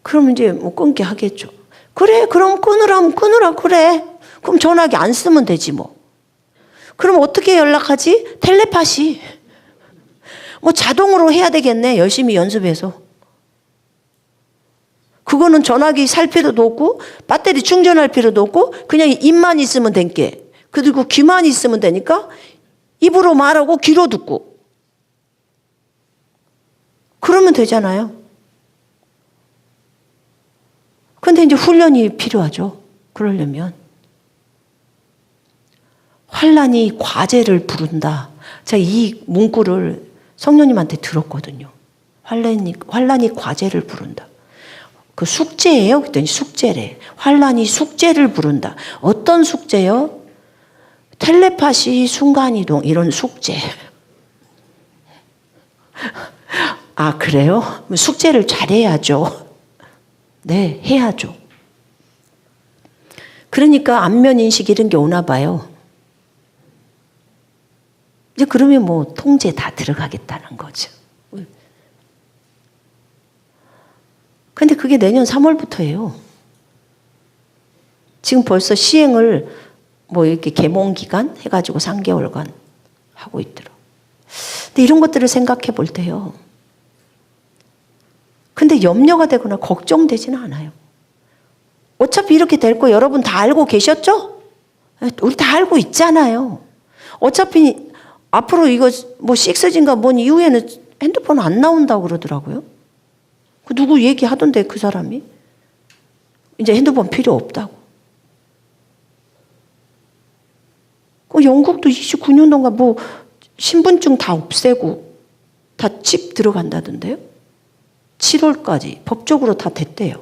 그럼 이제 뭐 끊게 하겠죠. 그래, 그럼 끊으라면 끊으라 그래. 그럼 전화기 안 쓰면 되지 뭐. 그럼 어떻게 연락하지? 텔레파시. 뭐 자동으로 해야 되겠네. 열심히 연습해서. 그거는 전화기 살 필요도 없고 배터리 충전할 필요도 없고 그냥 입만 있으면 된게. 그리고 귀만 있으면 되니까 입으로 말하고 귀로 듣고. 그러면 되잖아요. 근데 이제 훈련이 필요하죠. 그러려면. 환난이 과제를 부른다. 제가 이 문구를 성령님한테 들었거든요. 환난이 과제를 부른다. 그 숙제예요? 그랬더니 숙제래. 환난이 숙제를 부른다. 어떤 숙제요? 텔레파시, 순간이동 이런 숙제. 아, 그래요? 숙제를 잘해야죠. 네, 해야죠. 그러니까 안면인식 이런 게 오나 봐요. 이제 그러면 뭐 통제 다 들어가겠다는 거죠. 근데 그게 내년 3월부터예요. 지금 벌써 시행을 뭐 이렇게 개몽 기간 해가지고 3개월간 하고 있더라. 근데 이런 것들을 생각해 볼 때요. 근데 염려가 되거나 걱정되지는 않아요. 어차피 이렇게 될 거 여러분 다 알고 계셨죠? 우리 다 알고 있잖아요. 어차피 앞으로 이거 뭐 6G인가 뭔 이후에는 핸드폰 안 나온다고 그러더라고요. 그 누구 얘기하던데 그 사람이. 이제 핸드폰 필요 없다고. 그 영국도 29년도인가 뭐 신분증 다 없애고 다 칩 들어간다던데요. 7월까지 법적으로 다 됐대요.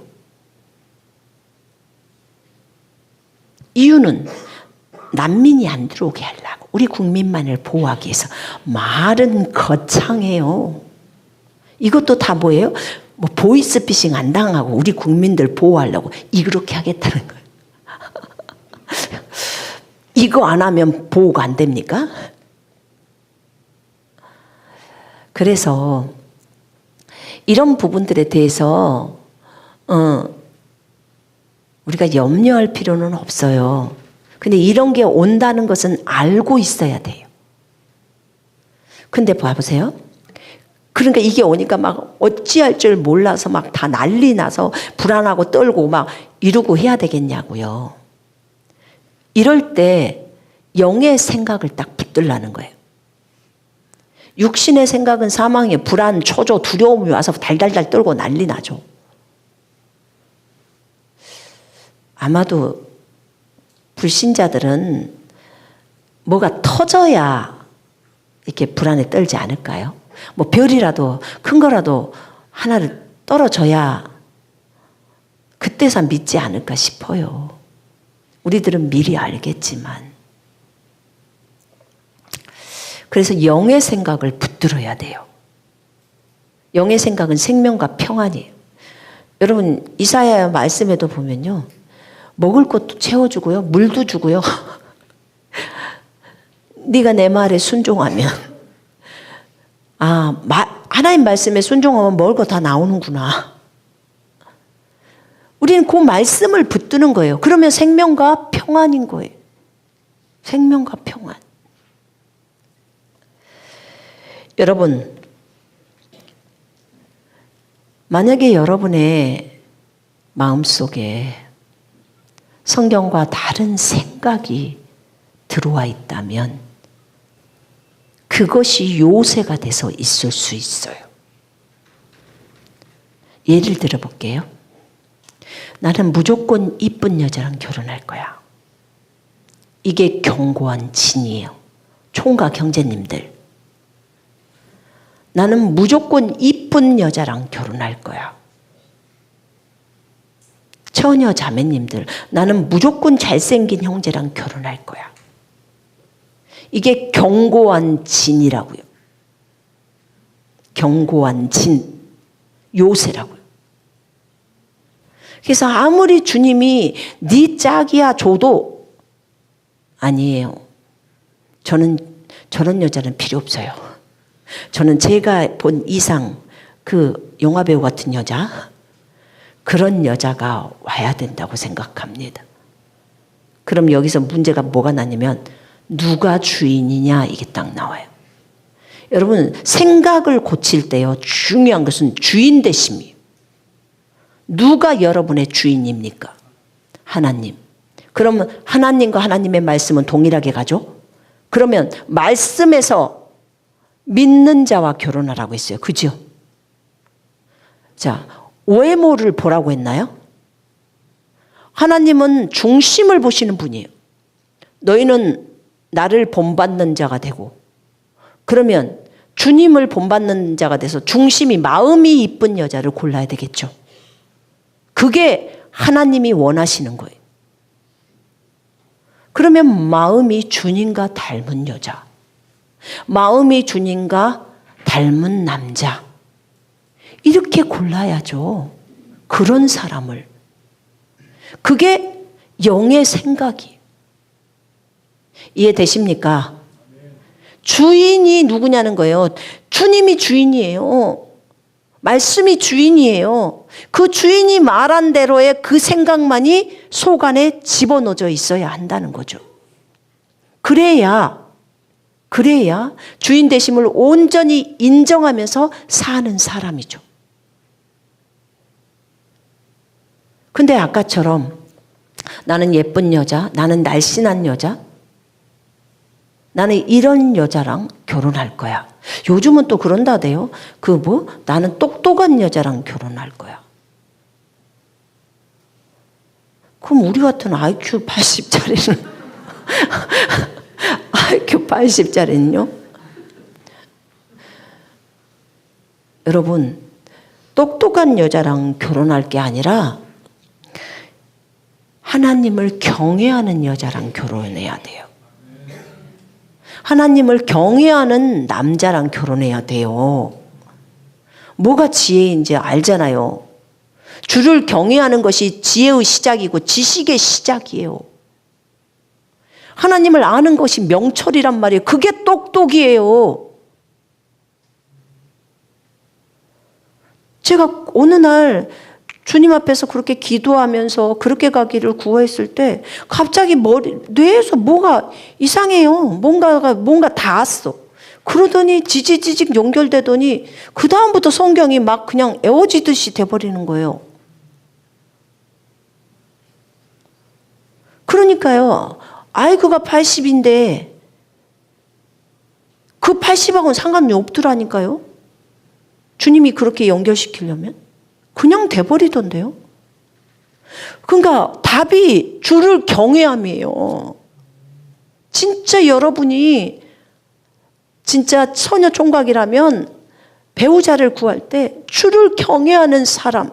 이유는 난민이 안 들어오게 하려고. 우리 국민만을 보호하기 위해서. 말은 거창해요. 이것도 다 뭐예요? 뭐 보이스피싱 안 당하고 우리 국민들 보호하려고 이렇게 하겠다는 거예요. 이거 안 하면 보호가 안 됩니까? 그래서 이런 부분들에 대해서 우리가 염려할 필요는 없어요. 근데 이런 게 온다는 것은 알고 있어야 돼요. 근데 봐보세요. 그러니까 이게 오니까 막 어찌할 줄 몰라서 막 다 난리 나서 불안하고 떨고 막 이러고 해야 되겠냐고요. 이럴 때 영의 생각을 딱 붙들라는 거예요. 육신의 생각은 사망에 불안, 초조, 두려움이 와서 달달달 떨고 난리 나죠. 아마도 불신자들은 뭐가 터져야 이렇게 불안에 떨지 않을까요? 뭐 별이라도 큰 거라도 하나를 떨어져야 그때서 믿지 않을까 싶어요. 우리들은 미리 알겠지만. 그래서 영의 생각을 붙들어야 돼요. 영의 생각은 생명과 평안이에요. 여러분 이사야 말씀에도 보면요. 먹을 것도 채워주고요. 물도 주고요. 네가 내 말에 순종하면 하나님 말씀에 순종하면 먹을 거 다 나오는구나. 우리는 그 말씀을 붙드는 거예요. 그러면 생명과 평안인 거예요. 생명과 평안. 여러분, 만약에 여러분의 마음속에 성경과 다른 생각이 들어와 있다면 그것이 요새가 돼서 있을 수 있어요. 예를 들어 볼게요. 나는 무조건 이쁜 여자랑 결혼할 거야. 이게 견고한 진이에요. 총각 형제님들. 나는 무조건 이쁜 여자랑 결혼할 거야. 처녀 자매님들, 나는 무조건 잘생긴 형제랑 결혼할 거야. 이게 견고한 진이라고요. 견고한 진, 요새라고요. 그래서 아무리 주님이 네 짝이야 줘도 아니에요. 저는 저런 여자는 필요 없어요. 저는 제가 본 이상 그 영화배우 같은 여자, 그런 여자가 와야 된다고 생각합니다. 그럼 여기서 문제가 뭐가 나냐면 누가 주인이냐 이게 딱 나와요. 여러분 생각을 고칠 때요 중요한 것은 주인 되심이에요. 누가 여러분의 주인입니까? 하나님. 그러면 하나님과 하나님의 말씀은 동일하게 가죠? 그러면 말씀에서 믿는 자와 결혼하라고 했어요. 그죠? 자, 외모를 보라고 했나요? 하나님은 중심을 보시는 분이에요. 너희는 나를 본받는 자가 되고 그러면 주님을 본받는 자가 돼서 중심이 마음이 이쁜 여자를 골라야 되겠죠. 그게 하나님이 원하시는 거예요. 그러면 마음이 주님과 닮은 여자, 마음이 주님과 닮은 남자 이렇게 골라야죠. 그런 사람을. 그게 영의 생각이에요. 이해되십니까? 주인이 누구냐는 거예요. 주님이 주인이에요. 말씀이 주인이에요. 그 주인이 말한 대로의 그 생각만이 속 안에 집어넣어져 있어야 한다는 거죠. 그래야 주인 되심을 온전히 인정하면서 사는 사람이죠. 근데 아까처럼 나는 예쁜 여자, 나는 날씬한 여자, 나는 이런 여자랑 결혼할 거야. 요즘은 또 그런다대요. 나는 똑똑한 여자랑 결혼할 거야. 그럼 우리 같은 IQ 80짜리는 IQ 80짜리는요? 여러분, 똑똑한 여자랑 결혼할 게 아니라 하나님을 경외하는 여자랑 결혼해야 돼요. 하나님을 경외하는 남자랑 결혼해야 돼요. 뭐가 지혜인지 알잖아요. 주를 경외하는 것이 지혜의 시작이고 지식의 시작이에요. 하나님을 아는 것이 명철이란 말이에요. 그게 똑똑이에요. 제가 어느 날 주님 앞에서 그렇게 기도하면서 그렇게 가기를 구했을 때 갑자기 뇌에서 뭐가 이상해요. 뭔가 닿았어. 그러더니 지지직 연결되더니 그 다음부터 성경이 막 그냥 애워지듯이 돼버리는 거예요. 그러니까요. 아이그가 80인데 그 80하고는 상관이 없더라니까요. 주님이 그렇게 연결시키려면 그냥 돼버리던데요. 그러니까 답이 주를 경외함이에요. 진짜 여러분이 진짜 처녀 총각이라면 배우자를 구할 때 주를 경외하는 사람,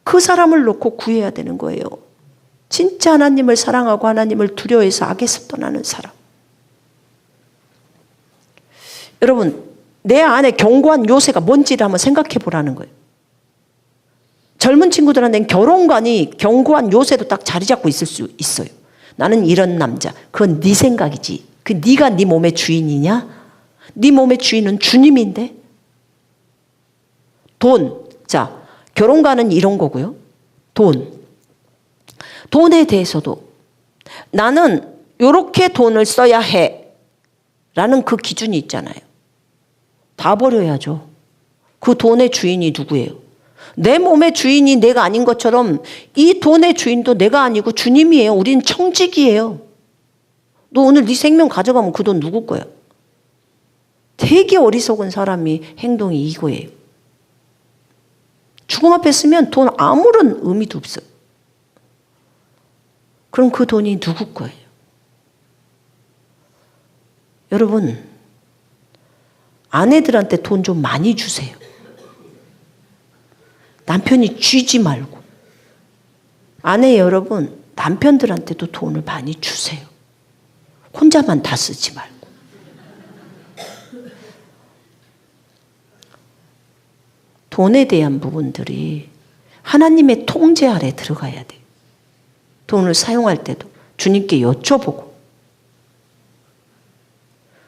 그 사람을 놓고 구해야 되는 거예요. 진짜 하나님을 사랑하고 하나님을 두려워해서 악에서 떠나는 사람. 여러분, 내 안에 견고한 요새가 뭔지를 한번 생각해 보라는 거예요. 젊은 친구들한테는 결혼관이 견고한 요새로 딱 자리 잡고 있을 수 있어요. 나는 이런 남자. 그건 네 생각이지. 네가 네 몸의 주인이냐? 네 몸의 주인은 주님인데. 돈. 자, 결혼관은 이런 거고요. 돈에 대해서도 나는 이렇게 돈을 써야 해 라는 그 기준이 있잖아요. 다 버려야죠. 그 돈의 주인이 누구예요? 내 몸의 주인이 내가 아닌 것처럼 이 돈의 주인도 내가 아니고 주님이에요. 우린 청직이에요. 너 오늘 네 생명 가져가면 그 돈 누구 거야? 되게 어리석은 사람이 행동이 이거예요. 죽음 앞에 쓰면 돈 아무런 의미도 없어요. 그럼 그 돈이 누구 거예요? 여러분, 아내들한테 돈 좀 많이 주세요. 남편이 쥐지 말고. 아내 여러분, 남편들한테도 돈을 많이 주세요. 혼자만 다 쓰지 말고. 돈에 대한 부분들이 하나님의 통제 아래 들어가야 돼요. 돈을 사용할 때도 주님께 여쭤보고.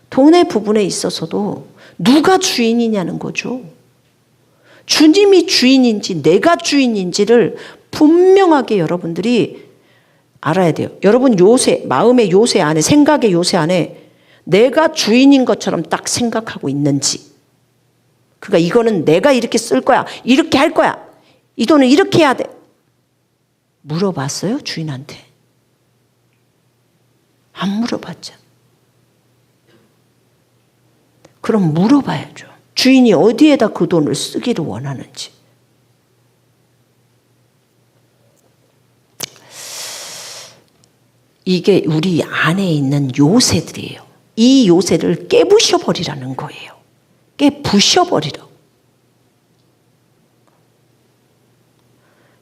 돈의 부분에 있어서도 누가 주인이냐는 거죠. 주님이 주인인지 내가 주인인지를 분명하게 여러분들이 알아야 돼요. 여러분 요새, 마음의 요새 안에, 생각의 요새 안에 내가 주인인 것처럼 딱 생각하고 있는지. 그러니까 이거는 내가 이렇게 쓸 거야. 이렇게 할 거야. 이 돈은 이렇게 해야 돼. 물어봤어요? 주인한테? 안 물어봤죠. 그럼 물어봐야죠. 주인이 어디에다 그 돈을 쓰기를 원하는지. 이게 우리 안에 있는 요새들이에요. 이 요새를 깨부셔버리라는 거예요. 깨부셔버리라고.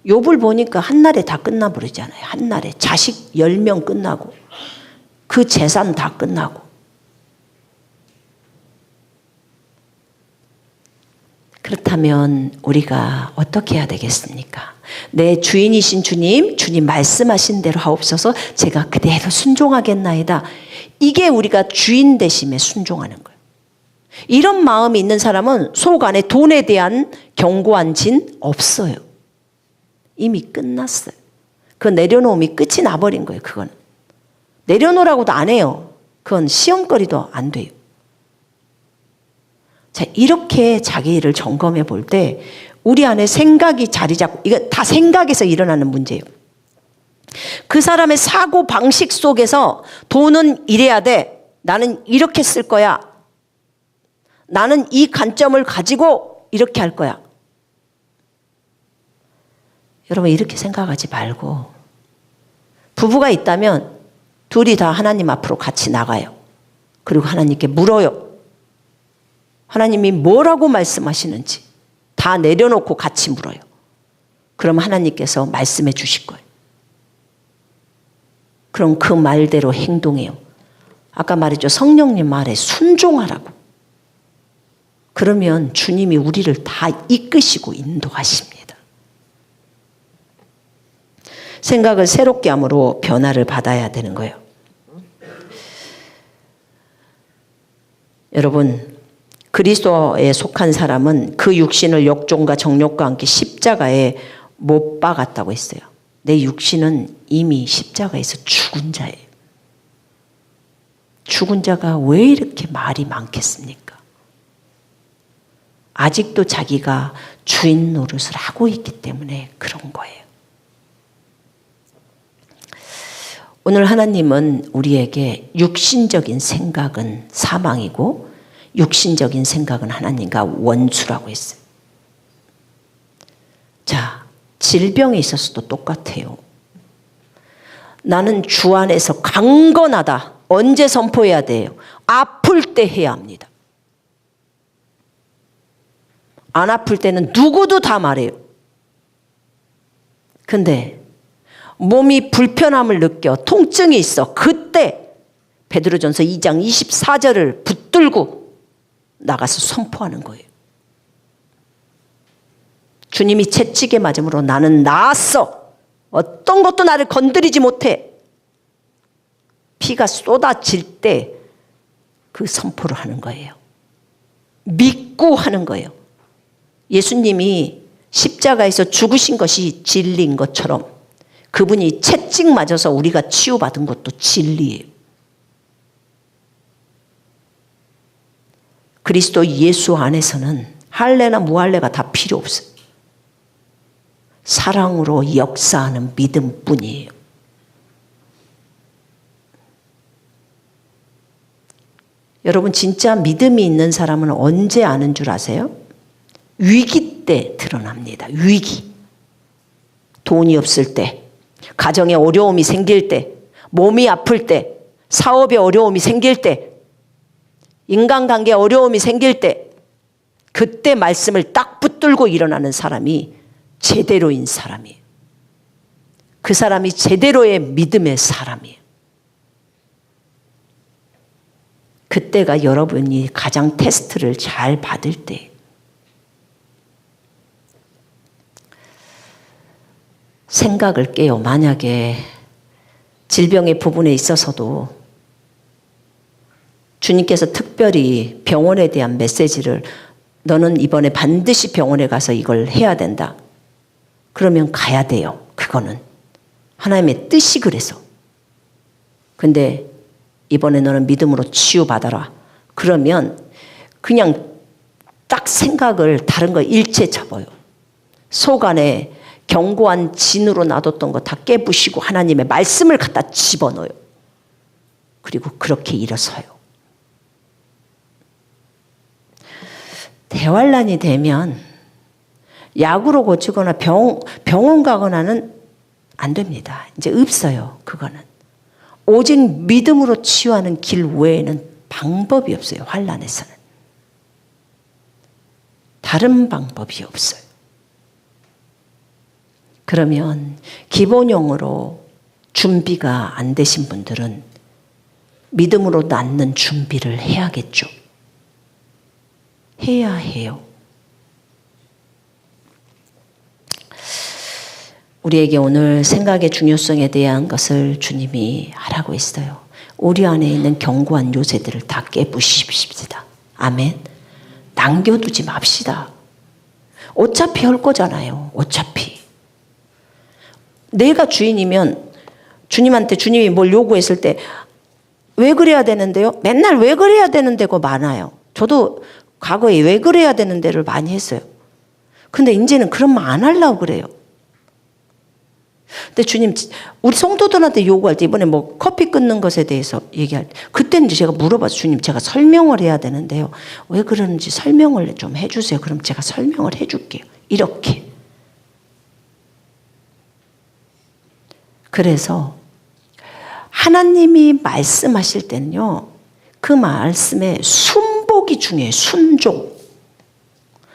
욥을 보니까 한날에 다 끝나버리잖아요. 한날에 자식 10명 끝나고 그 재산 다 끝나고. 그렇다면 우리가 어떻게 해야 되겠습니까? 내 주인이신 주님 말씀하신 대로 하옵소서. 제가 그대로 순종하겠나이다. 이게 우리가 주인 되심에 순종하는 거예요. 이런 마음이 있는 사람은 속 안에 돈에 대한 견고한 진 없어요. 이미 끝났어요. 그 내려놓음이 끝이 나버린 거예요. 그건 내려놓으라고도 안 해요. 그건 시험거리도 안 돼요. 자, 이렇게 자기를 점검해 볼 때 우리 안에 생각이 자리 잡고, 이거 다 생각에서 일어나는 문제예요. 그 사람의 사고 방식 속에서 돈은 이래야 돼. 나는 이렇게 쓸 거야. 나는 이 관점을 가지고 이렇게 할 거야. 여러분, 이렇게 생각하지 말고, 부부가 있다면 둘이 다 하나님 앞으로 같이 나가요. 그리고 하나님께 물어요. 하나님이 뭐라고 말씀하시는지 다 내려놓고 같이 물어요. 그럼 하나님께서 말씀해 주실 거예요. 그럼 그 말대로 행동해요. 아까 말했죠. 성령님 말에 순종하라고. 그러면 주님이 우리를 다 이끄시고 인도하십니다. 생각을 새롭게 함으로 변화를 받아야 되는 거예요. 여러분, 그리스도에 속한 사람은 그 육신을 역종과 정욕과 함께 십자가에 못 박았다고 했어요. 내 육신은 이미 십자가에서 죽은 자예요. 죽은 자가 왜 이렇게 말이 많겠습니까? 아직도 자기가 주인 노릇을 하고 있기 때문에 그런 거예요. 오늘 하나님은 우리에게 육신적인 생각은 사망이고 육신적인 생각은 하나님과 원수라고 했어요. 자, 질병에 있어서도 똑같아요. 나는 주 안에서 강건하다. 언제 선포해야 돼요? 아플 때 해야 합니다. 안 아플 때는 누구도 다 말해요. 근데 몸이 불편함을 느껴 통증이 있어. 그때 베드로전서 2장 24절을 붙들고 나가서 선포하는 거예요. 주님이 채찍에 맞음으로 나는 나았어. 어떤 것도 나를 건드리지 못해. 피가 쏟아질 때 그 선포를 하는 거예요. 믿고 하는 거예요. 예수님이 십자가에서 죽으신 것이 진리인 것처럼 그분이 채찍 맞아서 우리가 치유받은 것도 진리예요. 그리스도 예수 안에서는 할례나 무할례가 다 필요 없어요. 사랑으로 역사하는 믿음뿐이에요. 여러분 진짜 믿음이 있는 사람은 언제 아는 줄 아세요? 위기 때 드러납니다. 위기. 돈이 없을 때, 가정에 어려움이 생길 때, 몸이 아플 때, 사업에 어려움이 생길 때, 인간관계에 어려움이 생길 때, 그때 말씀을 딱 붙들고 일어나는 사람이 제대로인 사람이에요. 그 사람이 제대로의 믿음의 사람이에요. 그때가 여러분이 가장 테스트를 잘 받을 때. 생각을 깨요. 만약에 질병의 부분에 있어서도 주님께서 특별히 병원에 대한 메시지를 너는 이번에 반드시 병원에 가서 이걸 해야 된다. 그러면 가야 돼요. 그거는 하나님의 뜻이 그래서. 근데 이번에 너는 믿음으로 치유받아라. 그러면 그냥 딱 생각을 다른 거 일체 접어요. 속 안에 견고한 진으로 놔뒀던 거 다 깨부시고 하나님의 말씀을 갖다 집어넣어요. 그리고 그렇게 일어서요. 대환란이 되면 약으로 고치거나 병원 가거나는 안 됩니다. 이제 없어요. 그거는. 오직 믿음으로 치유하는 길 외에는 방법이 없어요. 환란에서는. 다른 방법이 없어요. 그러면 기본용으로 준비가 안 되신 분들은 믿음으로 낫는 준비를 해야겠죠. 해야 해요. 우리에게 오늘 생각의 중요성에 대한 것을 주님이 하라고 했어요. 우리 안에 있는 견고한 요새들을 다 깨부십시다. 아멘. 남겨두지 맙시다. 어차피 할 거잖아요. 어차피. 내가 주인이면 주님한테 주님이 뭘 요구했을 때 왜 그래야 되는데요? 맨날 왜 그래야 되는데가 많아요. 저도 과거에 왜 그래야 되는 데를 많이 했어요. 근데 이제는 그런 말 안 하려고 그래요. 근데 주님, 우리 성도들한테 요구할 때 이번에 뭐 커피 끊는 것에 대해서 얘기할 때 그때는 이제 제가 물어봐서 주님 제가 설명을 해야 되는데요. 왜 그러는지 설명을 좀 해주세요. 그럼 제가 설명을 해줄게요. 이렇게. 그래서 하나님이 말씀하실 때는요. 그 말씀에 순복이 중요해요. 순종.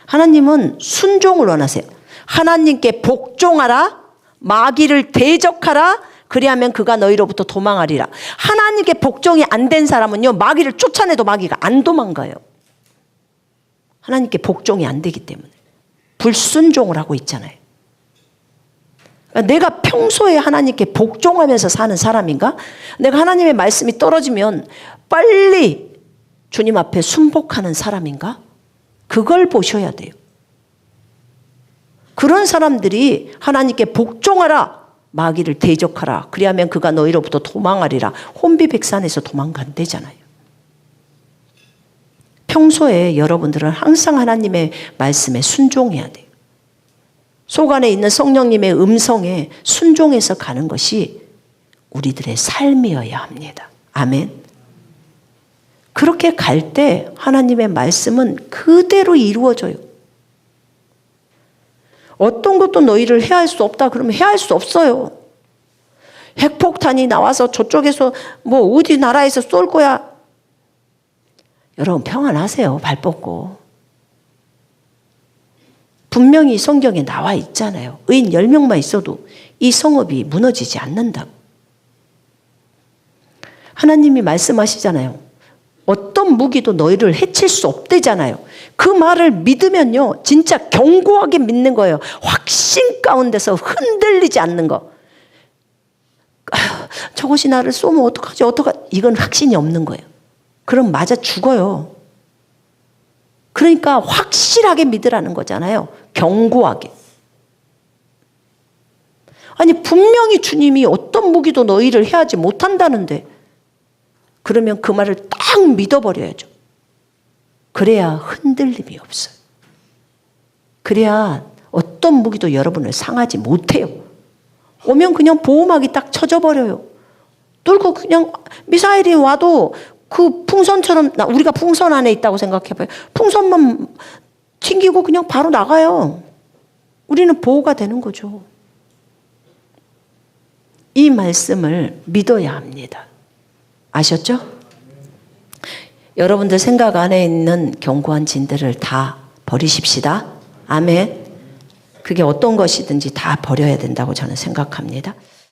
하나님은 순종을 원하세요. 하나님께 복종하라. 마귀를 대적하라. 그리하면 그가 너희로부터 도망하리라. 하나님께 복종이 안 된 사람은요. 마귀를 쫓아내도 마귀가 안 도망가요. 하나님께 복종이 안 되기 때문에. 불순종을 하고 있잖아요. 내가 평소에 하나님께 복종하면서 사는 사람인가? 내가 하나님의 말씀이 떨어지면 빨리 주님 앞에 순복하는 사람인가? 그걸 보셔야 돼요. 그런 사람들이 하나님께 복종하라. 마귀를 대적하라. 그리하면 그가 너희로부터 도망하리라. 혼비백산에서 도망간대잖아요. 평소에 여러분들은 항상 하나님의 말씀에 순종해야 돼요. 속 안에 있는 성령님의 음성에 순종해서 가는 것이 우리들의 삶이어야 합니다. 아멘. 그렇게 갈 때 하나님의 말씀은 그대로 이루어져요. 어떤 것도 너희를 해할 수 없다 그러면 해할 수 없어요. 핵폭탄이 나와서 저쪽에서 뭐 어디 나라에서 쏠 거야. 여러분 평안하세요. 발 뻗고. 분명히 성경에 나와 있잖아요. 의인 10명만 있어도 이 성읍이 무너지지 않는다고. 하나님이 말씀하시잖아요. 어떤 무기도 너희를 해칠 수 없대잖아요. 그 말을 믿으면요. 진짜 견고하게 믿는 거예요. 확신 가운데서 흔들리지 않는 거. 저것이 나를 쏘면 어떡하지? 이건 확신이 없는 거예요. 그럼 맞아 죽어요. 그러니까 확실하게 믿으라는 거잖아요. 견고하게. 아니 분명히 주님이 어떤 무기도 너희를 해하지 못한다는데 그러면 그 말을 딱 믿어버려야죠. 그래야 흔들림이 없어요. 그래야 어떤 무기도 여러분을 상하지 못해요. 오면 그냥 보호막이 딱 쳐져버려요. 뚫고 그냥 미사일이 와도 그 풍선처럼 우리가 풍선 안에 있다고 생각해봐요. 풍선만 튕기고 그냥 바로 나가요. 우리는 보호가 되는 거죠. 이 말씀을 믿어야 합니다. 아셨죠? 여러분들 생각 안에 있는 견고한 진들을 다 버리십시다. 아멘. 그게 어떤 것이든지 다 버려야 된다고 저는 생각합니다.